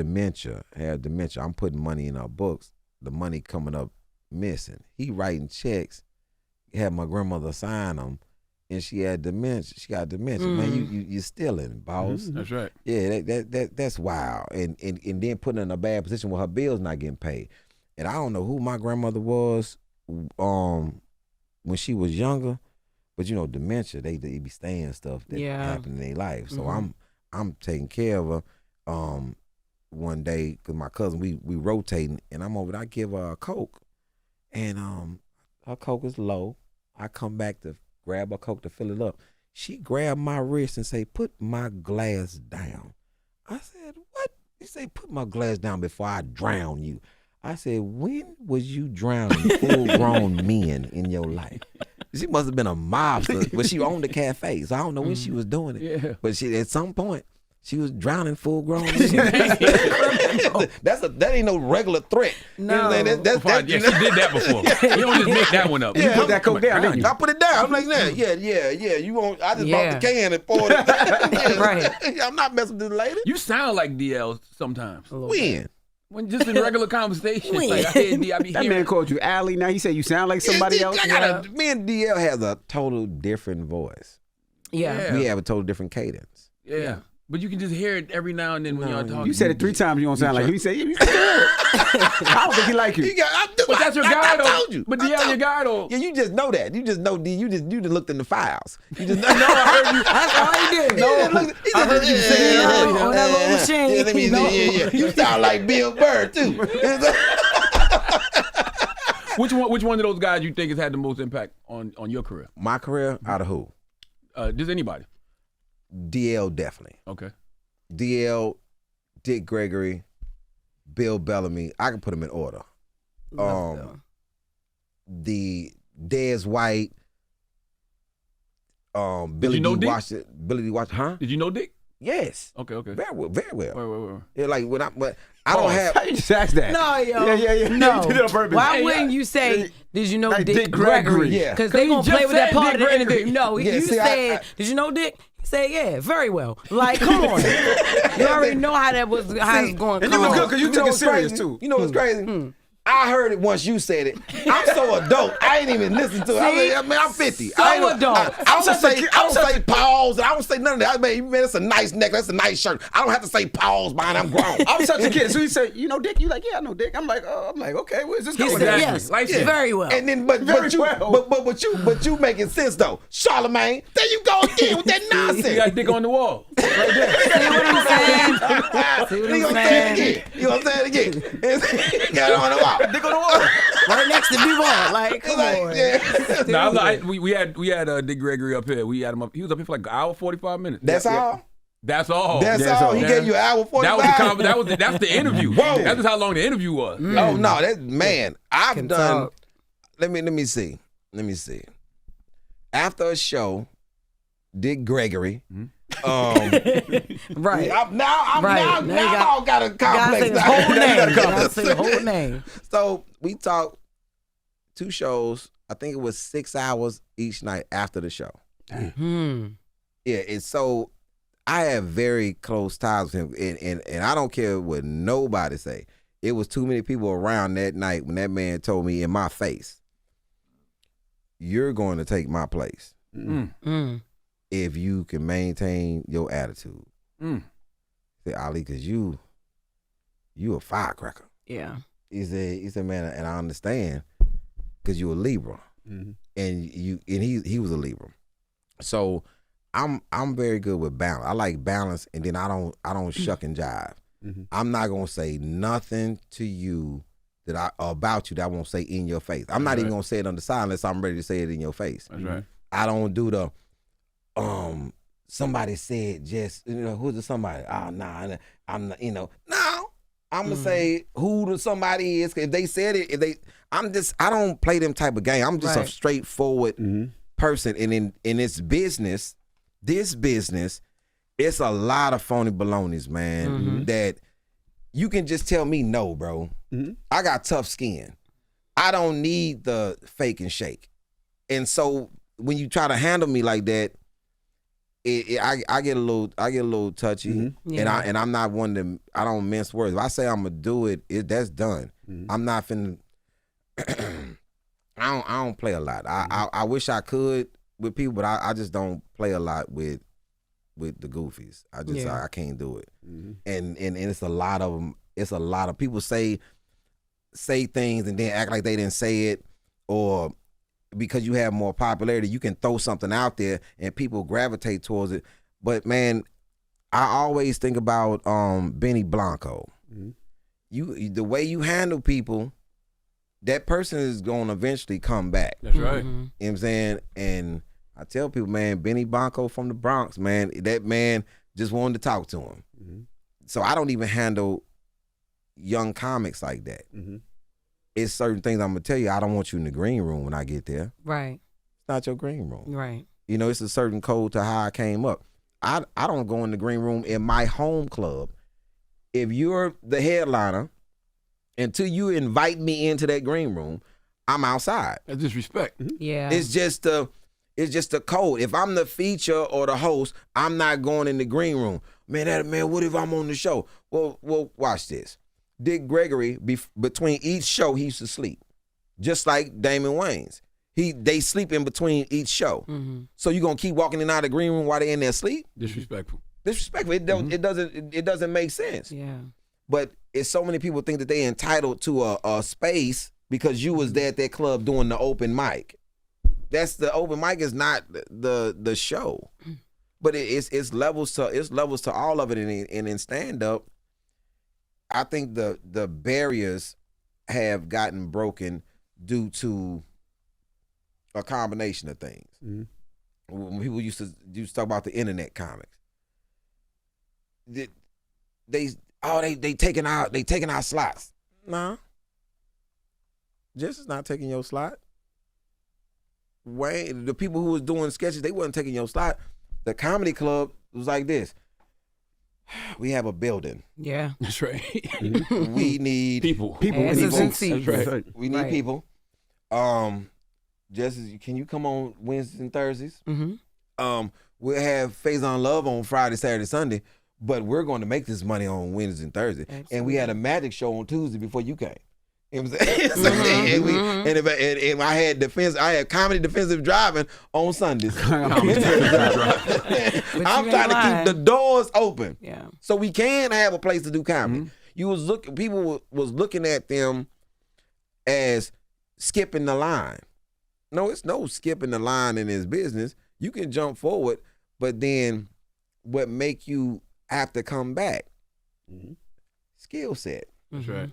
dementia. I'm putting money in her books. The money coming up missing. He writing checks. Had my grandmother sign them, and she had dementia. She got dementia. Man, you stealing, boss. That's right. Yeah, that's wild. And then putting her in a bad position where her bills not getting paid. And I don't know who my grandmother was when she was younger, but dementia, they be staying stuff that happen in their life. So I'm taking care of her one day because my cousin, we rotating, and I'm over there, I give her a Coke, and her Coke is low. I come back to grab her Coke to fill it up. She grabbed my wrist and say, put my glass down. I said, what? She say, put my glass down before I drown you. I said, when was you drowning full-grown men in your life? She must have been a mobster, but she owned a cafe, so I don't know when she was doing it. Yeah. But she, at some point, She was drowning full grown. That ain't no regular threat. No. You know what I'm saying? Yeah, she did that before. You don't just make that one up. You put that coke down, didn't you? I put it down. I'm like, yeah. You won't. I just bought the can and poured it. Right. I'm not messing with this lady. You sound like DL sometimes. When? Just in regular conversation. Like, I be That hearing. man called you Allie. Now he said you sound like somebody else. Me and DL has a total different voice. Yeah. We have a total different cadence. Yeah. But you can just hear it every now and then when y'all talking. You said it 3 times. You don't sound like him. He said, "You I don't think he like you." But that's your guy, though. I told you. But DL your guy, though. Yeah, you just know that. You just know D. You just looked in the files. You just know. No, I heard you. That's all he did. I heard you say it earlier. On that little machine. Yeah, let me see. Yeah. You sound like Bill Burr too. Which one of those guys you think has had the most impact on your career? My career out of who? Just anybody. DL definitely. Okay. DL, Dick Gregory, Bill Bellamy. I can put them in order. The Dez White, Billy D. Washington. Billy D. Washington. Huh? Did you know Dick? Yes. Okay. Very well. Very well. Wait. Yeah, like when I don't have. How you just asked that? No, yo. Yeah. No. You did it on purpose. Why wouldn't you say, did you know Like Dick Gregory? Yeah. Because they going to play with that part of the interview. No, Yeah, you see, said, did you know Dick? He said, yeah, very well. Like, come on. You already know how that was, how it's going to and come you was good on. because you took it serious, crazy? too. You know what's crazy? I heard it once you said it. I'm so adult. I ain't even listened to it. I mean, I'm 50. So I ain't adult. I don't say pause. I don't say none of that. I mean, man, it's a nice necklace. That's a nice shirt. I don't have to say pause behind. I'm grown. I'm such a kid. So he said, you know Dick? You like, yeah, I know Dick. I'm like, okay, where's this He going? said, Exactly. yes, very well. And then, but you making sense though. Charlamagne, there you go again with that You nonsense. got Dick on the wall. See what I'm saying? See what You I'm gonna say saying? it again? You gonna say it again? Got it on the wall. Dick on the wall. Right next to Duvall. Like, come Like, on. yeah. No, we had Dick Gregory up here. We had him up. He was up here for like an hour 45 minutes. That's all. That's all. That's all. He gave you an hour 45. That's the interview. Whoa. That's just how long the interview was. Oh no, that man. I've Can done. talk. Let me see. After a show, Dick Gregory. Right. Now I all got a Gotta say complex. his whole name. Gotta say the whole name. So we talked 2 shows. I think it was 6 hours each night after the show. Yeah, and so I have very close ties with him, and I don't care what nobody say. It was too many people around that night when that man told me in my face, "You're going to take my place if you can maintain your attitude." Say, Ali, because you a firecracker. Yeah. He said, man, and I understand because you a Libra, and he was a Libra. So I'm very good with balance. I like balance, and then I don't shuck and jive. I'm not gonna say nothing to you about you that I won't say in your face. I'm not even gonna say it on the side unless I'm ready to say it in your face. That's right. I don't do the somebody said just who's the somebody? I'm not no. I'm gonna say who the somebody is. If they said it, I don't play them type of game. I'm just a straightforward person, and in this business, it's a lot of phony balonies, man. That you can just tell me no, bro. I got tough skin. I don't need the fake and shake. And so when you try to handle me like that, I get a little touchy, and I'm not one to. I don't mince words. If I say I'm gonna do it, that's done. I'm not finna. I don't play a lot. I wish I could with people, but I just don't play a lot with the goofies. I can't do it. And it's a lot of them. It's a lot of people say things and then act like they didn't say it, or because you have more popularity, you can throw something out there and people gravitate towards it. But man, I always think about Benny Blanco. The way you handle people, that person is going to eventually come back. That's right. You know what I'm saying? And I tell people, man, Benny Blanco from the Bronx, man, that man just wanted to talk to him. So I don't even handle young comics like that. It's certain things I'm going to tell you, I don't want you in the green room when I get there. Right. It's not your green room. Right. It's a certain code to how I came up. I don't go in the green room in my home club. If you're the headliner, until you invite me into that green room, I'm outside. That's disrespect. Yeah. It's just the code. If I'm the feature or the host, I'm not going in the green room. Man, what if I'm on the show? Well, watch this. Dick Gregory, between each show, he used to sleep, just like Damon Wayans. They sleep in between each show. Mm-hmm. So you gonna keep walking in and out of the green room while they in there sleep? Disrespectful. Disrespectful. It doesn't make sense. Yeah. But it's so many people think that they entitled to a space because you was there at that club doing the open mic. That's the open mic is not the show, but it's levels to all of it. And in stand up, I think the barriers have gotten broken due to a combination of things. Mm-hmm. When people used to talk about the internet comics, they taking our slots. Nah, Jess is not taking your slot. Wayne, the people who was doing sketches, they wasn't taking your slot. The comedy club was like this. We have a building. Yeah. That's right. We need people. Asses and seats. That's right. We need people. Jess, can you come on Wednesdays and Thursdays? Mm-hmm. We'll have Faison Love on Friday, Saturday, Sunday, but we're going to make this money on Wednesdays and Thursdays. Absolutely. And we had a magic show on Tuesday before you came. You know what I'm saying? And I had comedy defensive driving on Sundays. I'm trying to keep the doors open. Yeah. So we can have a place to do comedy. People was looking at them as skipping the line. No, it's no skipping the line in this business. You can jump forward, but then what make you have to come back? Skill set. That's right.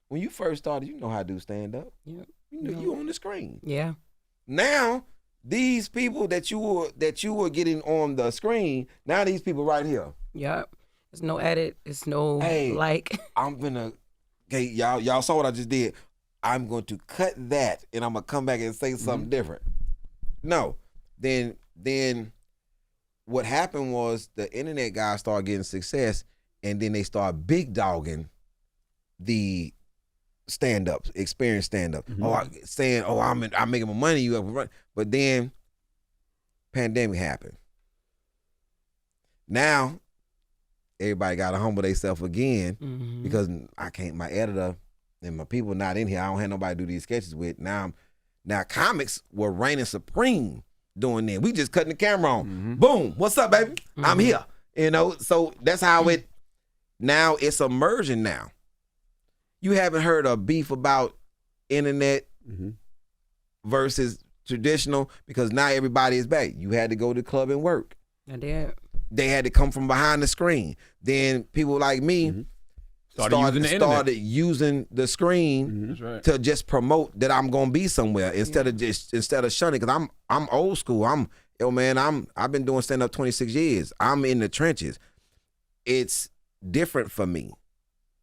When you first started, you know how to do stand up. Yeah. You on the screen. Yeah. Now, these people that you were getting on the screen, now these people right here. Yep. There's no edit. It's no like. Okay, y'all saw what I just did. I'm going to cut that and I'm gonna come back and say something different. No. Then what happened was the internet guys started getting success, and then they started big dogging the stand-ups, experienced stand-up. I'm making my money, you up. But then pandemic happened. Now everybody gotta humble themselves again because my editor and my people not in here. I don't have nobody to do these sketches with. Now comics were reigning supreme doing that. We just cutting the camera on. Boom. What's up, baby? I'm here. So that's how now it's emerging now. You haven't heard a beef about internet versus traditional because now everybody is back. You had to go to the club and work. I did. They had to come from behind the screen. Then people like me started using the screen to just promote that I'm gonna be somewhere instead of shunning. Because I'm old school. I've been doing stand up 26 years. I'm in the trenches. It's different for me.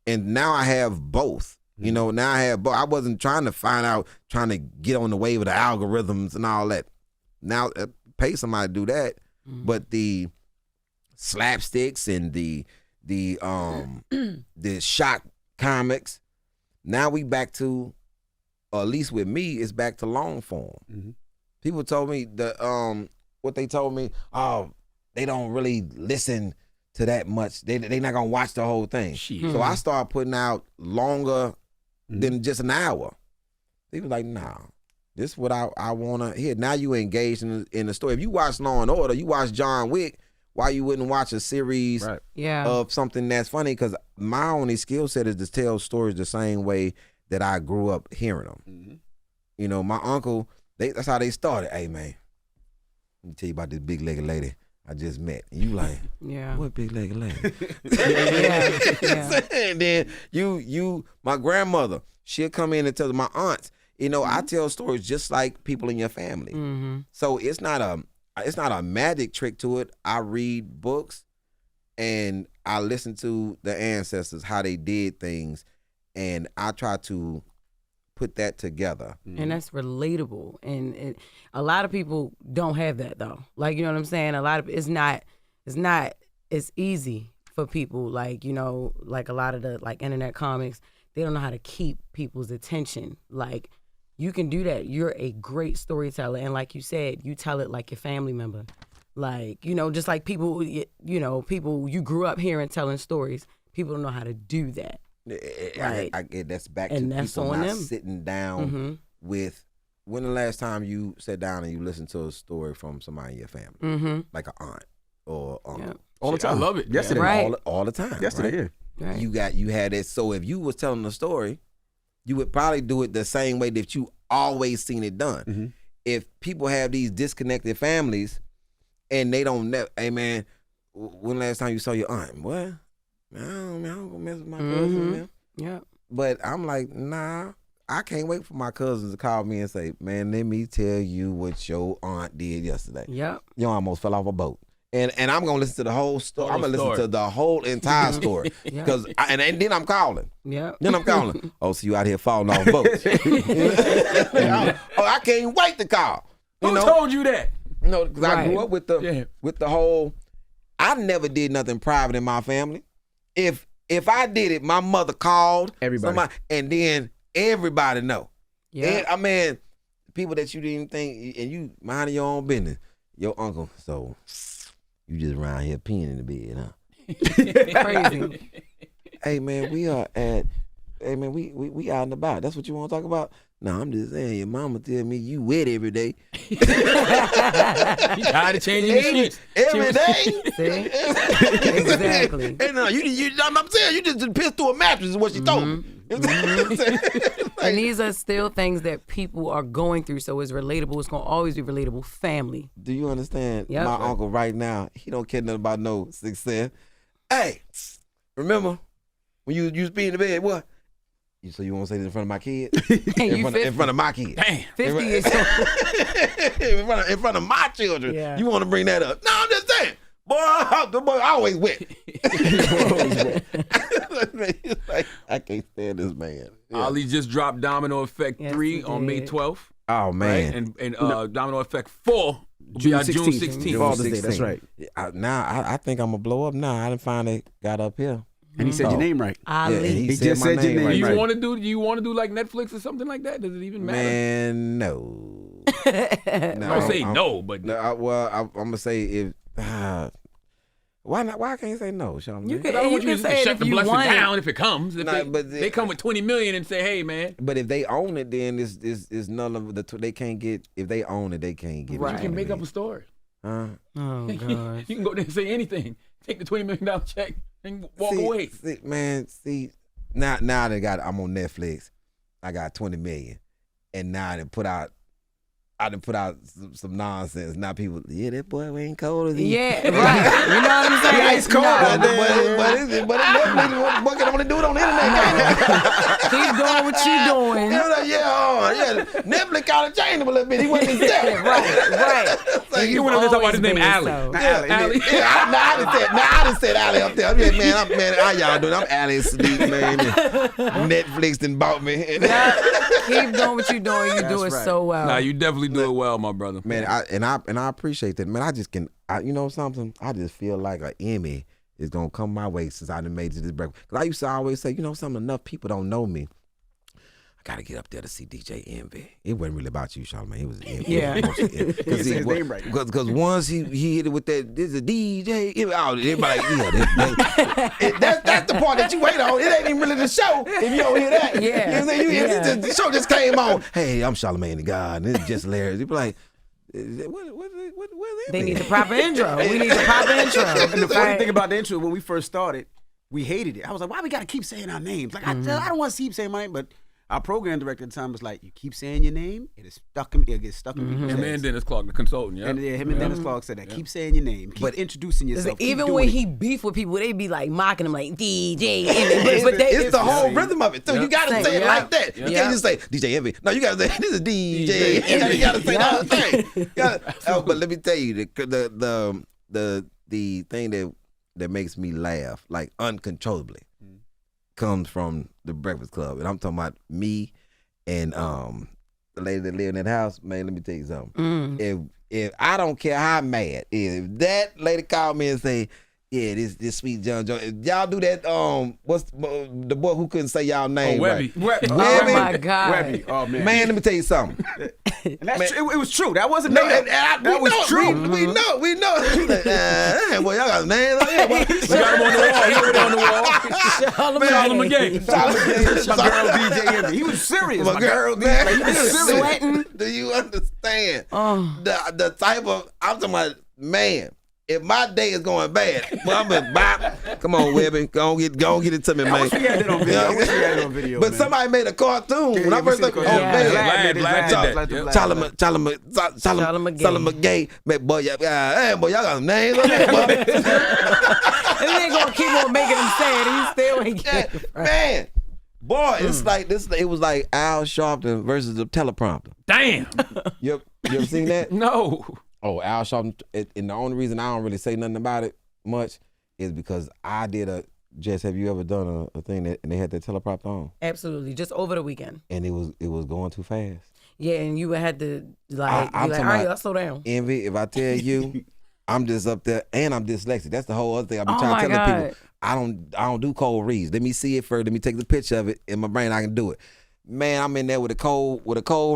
And now I have both. Now I have both. I wasn't trying to get on the wave of the algorithms and all that. Now pay somebody to do that. But the slapsticks and the shock comics, now we back to, or at least with me, it's back to long form. People told me what they told me, they don't really listen to that much. They not gonna watch the whole thing. So I started putting out longer than just an hour. They was like, nah, this is what I wanna hear. Now you engaged in the story. If you watch Law and Order, you watch John Wick, why you wouldn't watch a series of something that's funny? Because my only skill set is to tell stories the same way that I grew up hearing them. My uncle, that's how they started. Hey man, let me tell you about this big-legged lady I just met. And you like, what big-legged lady? And then my grandmother, she'll come in and tell my aunts. I tell stories just like people in your family. So it's not a magic trick to it. I read books and I listen to the ancestors, how they did things, and I try to put that together. And that's relatable. And a lot of people don't have that though. Like, you know what I'm saying? It's not it's easy for people, like, you know, like a lot of the like internet comics, they don't know how to keep people's attention. Like, you can do that. You're a great storyteller, and like you said, you tell it like your family member. Like, you know, just like people, you know, people you grew up hearing telling stories. People don't know how to do that. I get that's back and to that's people on not them. sitting down with. When the last time you sat down and you listened to a story from somebody in your family, like an aunt or uncle? Yep. All the time. I love it. Yesterday. Right. All the time. Yesterday, right? yeah. Right. You had it. So if you was telling a story, you would probably do it the same way that you always seen it done. Mm-hmm. If people have these disconnected families and they don't know, hey man, when last time you saw your aunt? What? I don't go mess with my cousin, man. Yeah. But I'm like, nah, I can't wait for my cousins to call me and say, man, let me tell you what your aunt did yesterday. Yep. You almost fell off a boat. And I'm going to listen to the whole story. I'm going to listen story. to the whole entire story. Because and then I'm calling. Yep. Then I'm calling. Oh, so you out here falling off boats. I can't wait to call. Who told you that? No, because I Right. grew up with the whole, I never did nothing private in my family. If I did it, my mother called Everybody. and then everybody know. Yeah. I mean, people that you didn't even think, and you minding your own business. Your uncle, so you just around here peeing in the bed, huh? Crazy. Hey man, we out and about. That's what you want to talk about? No, I'm just saying, your mama tell me you wet every day. You tired of changing the sheets. Every day? See? Exactly. Hey, no, I'm saying, you just pissed through a mattress is what she told me. And these are still things that people are going through, so it's relatable. It's going to always be relatable. Family. Do you understand? Yep. My uncle right now, he don't care nothing about no success. Hey, remember when you was being in the bed, what? So you want to say this in front of my kids? in front of my kids. Damn. 50 years old. in front of my children. Yeah. You want to bring that up? No, I'm just saying. Boy, the boy always wet. He's like, I can't stand this man. Yeah. Ali just dropped Domino Effect Yes, 3 he on May did. 12th. Oh Right? man. And Domino Effect 4 will be June out June 16th. 16th. Father's Day, that's right. I think I'm gonna blow up now. I didn't find it got up here. And he said your name right. Ali. Yeah, He just my said your name right. Do you right. want to do like Netflix or something like that? Does it even matter? Man, no. Don't say no, but No, I'm gonna say if. Why not? Why I can't say no, Sean? You I don't want you to say it shut if the you blessing want it. down if it comes. If Nah, they, but they come with 20 million and say, hey, man, But if they own it, then it's none of the. They can't get. If they own it, they can't get. Right. you can make up a story. Oh, gosh. You can go there and say anything. Take the $20 million check and walk away. See, now they got. I'm on Netflix. I got 20 million, and now I done put out some nonsense. Now people, that boy ain't cold as he. Yeah, right. You know what I'm saying? Yeah, it's cold. But Netflix, what can only do it on the internet? Keep doing what you doing. Netflix kind of changed him a little bit. He wasn't there. Right. Like, You want to talk about his name, Ali. Ali. I done said Ali up there. I'm just, man, how y'all doing? I'm Ali Siddiq, man. Netflix done bought me. Keep doing what you doing. You do it right. so well. Nah, you definitely do it well, my brother. Man, I appreciate that. Man, I just can, you know something? I just feel like an Emmy is gonna come my way since I done made it to this breakfast. Cause I used to always say, you know something? Enough people don't know me. I gotta get up there to see DJ Envy. It wasn't really about you, Charlamagne. It was Envy. Yeah. He said his name right. Because once he hit it with that, this is a DJ. Everybody like, that's the part that you wait on. It ain't even really the show if you don't hear that. Yeah. You know what I'm saying? Yeah. The show just came on. Hey, I'm Charlamagne the God, and it's Jess Hilarious. You be like, what's They need the proper intro. We need the proper intro. And the funny thing about the intro, when we first started, we hated it. I was like, why we got to keep saying our names? Like, I don't want to keep saying my name, but our program director at the time was like, you keep saying your name, it'll get stuck in people's Him heads. and Dennis Clark, the consultant, yeah. And him and Dennis Clark said that. Keep saying your name. Keep introducing yourself. Keep Even doing when it. he beef with people, they be like mocking him like DJ Envy. It's the whole rhythm of it, too. You got to say it Yeah. like that. You can't just say DJ Envy. No, you got to say, this is DJ Envy. You got to say the whole thing. But let me tell you, the thing that makes me laugh, like uncontrollably, comes from the Breakfast Club. And I'm talking about me and the lady that lived in that house, man, let me tell you something. If I don't care how mad, if that lady called me and say, yeah, this sweet John Joe. If y'all do that, what's the boy who couldn't say y'all name? Webby. Right? Oh my God. Webby. Oh man. Man, let me tell you something. And that's true. It was true. That wasn't No, made up. that was know, true. We know. He's like, boy, y'all got names on here. Boy. We got him on the wall. He already on the wall. Charlamagne. My girl DJ Envy. He was serious. My girl, man, He was serious. Sweating. Do you understand the type of? I'm talking about, man. If my day is going bad, well, I'm gonna bop. Come on, Webby, go on get it to me, man. I wish we had it on video. I wish we had it on video. But man. somebody made a cartoon when I first looked. Oh man, Charlamagne, man, boy, hey, boy, y'all got some names on there, boy. And they gonna keep on making him sad. He still ain't get it. Man, boy, it's like this. It was like Al Sharpton versus the teleprompter. Damn. You ever seen that? No. Oh, Al Sharpton. And the only reason I don't really say nothing about it much is because I did a. Jess, have you ever done a thing and they had that teleprompter on? Absolutely, just over the weekend. And it was going too fast. Yeah, and you had to like, I'm all talking right, about- let's slow down. Envy, if I tell you, I'm just up there and I'm dyslexic. That's the whole other thing. I've been Oh trying to my tell God. people. I don't do cold reads. Let me see it first. Let me take the picture of it in my brain. I can do it. Man, I'm in there with a cold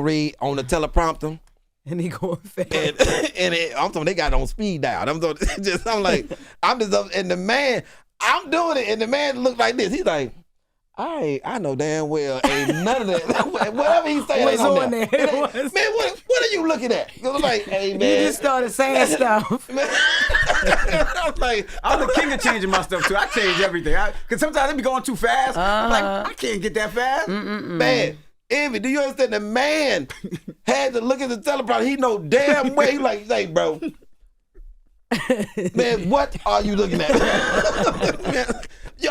read on the teleprompter. And he going fast. I'm talking, they got it on speed dial. I'm just up, and the man, I'm doing it, and the man looked like this. He's like, I know damn well ain't none of that. Whatever he's saying What's ain't on on there. there? Man, what are you looking at? It was like, hey man. You just started saying stuff. Man. I was like, I'm the king of changing my stuff too. I change everything. Cause sometimes it be going too fast. I'm like, I can't get that fast. man, Envy, do you understand? The man had to look at the teleprompter. He know damn well. He like, hey, bro. Man, what are you looking at? Man,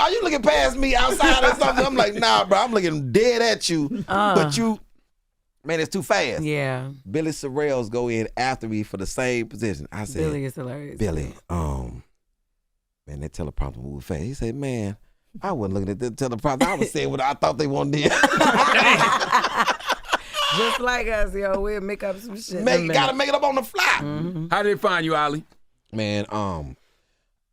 are you looking past me outside or something? I'm like, nah, bro. I'm looking dead at you. But you, man, it's too fast. Yeah, Billy Sorrells go in after me for the same position. I said, Billy is hilarious. Billy, man, that teleprompter moved fast. He said, man, I wasn't looking at the teleprompter. I was saying what I thought they wanted to do. Just like us, yo, we'll make up some shit. Gotta make it up on the fly. How did it find you, Ali? Man,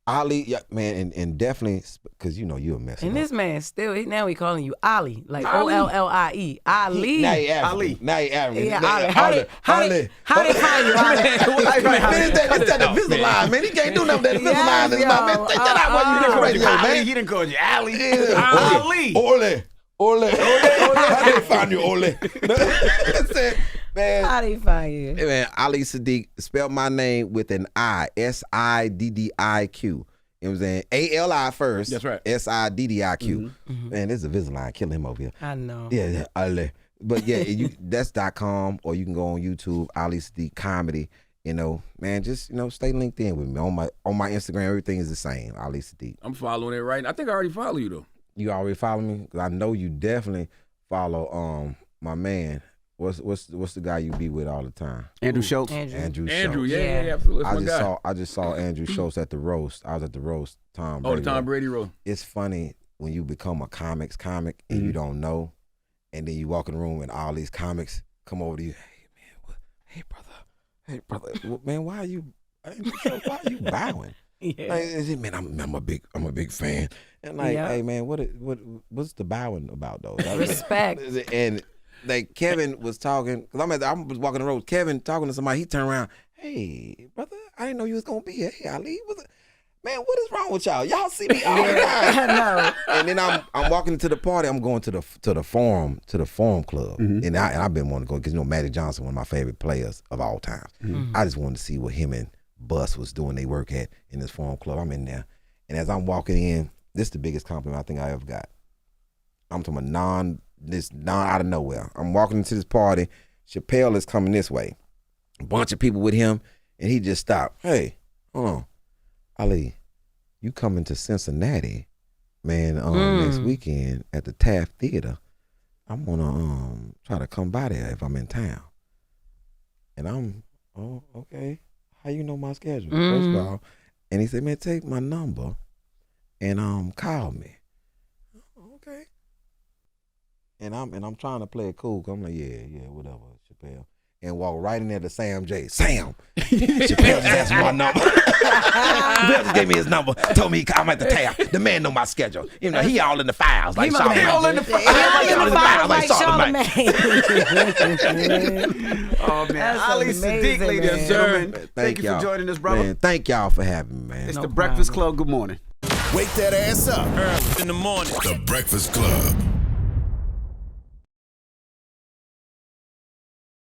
Ali, yeah, man, and definitely, because you know you're a mess. And this man still, now he calling you Ali, like Ali? Ollie. Ali. Now he African. Ali. Now he African. Yeah, Now Ali. he- How they find you, Ali? It's that Invisalign, man. He can't do nothing with that Invisalign in his mouth, man. Take that out while you do radio, man. He didn't call you Ali. Ali. Ole. How they find you, Ole? Man, How they find you? hey, man, Ali Siddiq, spelled my name with an I, Siddiq. You know what I'm saying? ALI first. That's right. SIDDIQ. Man, this is a Invisalign killing him over here. I know. Yeah, Ali. But yeah, that's .com, or you can go on YouTube, Ali Siddiq Comedy. You know, man, just stay linked in with me on my Instagram. Everything is the same, Ali Siddiq. I'm following it right now. I think I already follow you though. You already follow me? 'Cause I know you definitely follow my man. What's the guy you be with all the time? Andrew Schultz. Andrew Andrew, Schultz. yeah, absolutely. That's my guy. I just saw Andrew Schultz at the roast. I was at the roast. Tom Oh, Brady. the Tom Brady role. It's funny when you become a comic and you don't know, and then you walk in the room and all these comics come over to you. Hey brother, man, why are you bowing? Yeah. Like, man, I'm a big fan. And like, Yeah. hey man, what's the bowing about though? Respect. And like Kevin was talking, cause I was walking the road. Kevin talking to somebody. He turned around. Hey brother, I didn't know you was gonna be here. Hey Ali, man, what is wrong with y'all? Y'all see me all the time. I know. And then I'm walking into the party. I'm going to the forum club, and I've been wanting to go because Magic Johnson, one of my favorite players of all time. I just wanted to see what him and Bus was doing they work at in this forum club. I'm in there, and as I'm walking in, this is the biggest compliment I think I ever got. I'm talking about non out of nowhere. I'm walking into this party. Chappelle is coming this way. A bunch of people with him, and he just stopped. Hey, hold on. Ali, you coming to Cincinnati, man, next weekend at the Taft Theater. I'm gonna try to come by there if I'm in town. And I'm, okay. How you know my schedule? First of all. And he said, man, take my number and call me. Okay. And I'm trying to play it cool. 'Cause I'm like, yeah, whatever. Chappelle. And walk right in there to Sam J. Sam, Chappelle just asked my number. Chappelle just gave me his number. Told me I'm at the tab. The man know my schedule. You know, he all in the files like Charlamagne. All in the files. He all in the files like Charlamagne. Oh man, Ali Siddiq, ladies and gentlemen. Thank you for joining us, brother. Man, thank y'all for having me, man. It's the Breakfast Club. Good morning. Wake that ass up. Early in the morning. The Breakfast Club.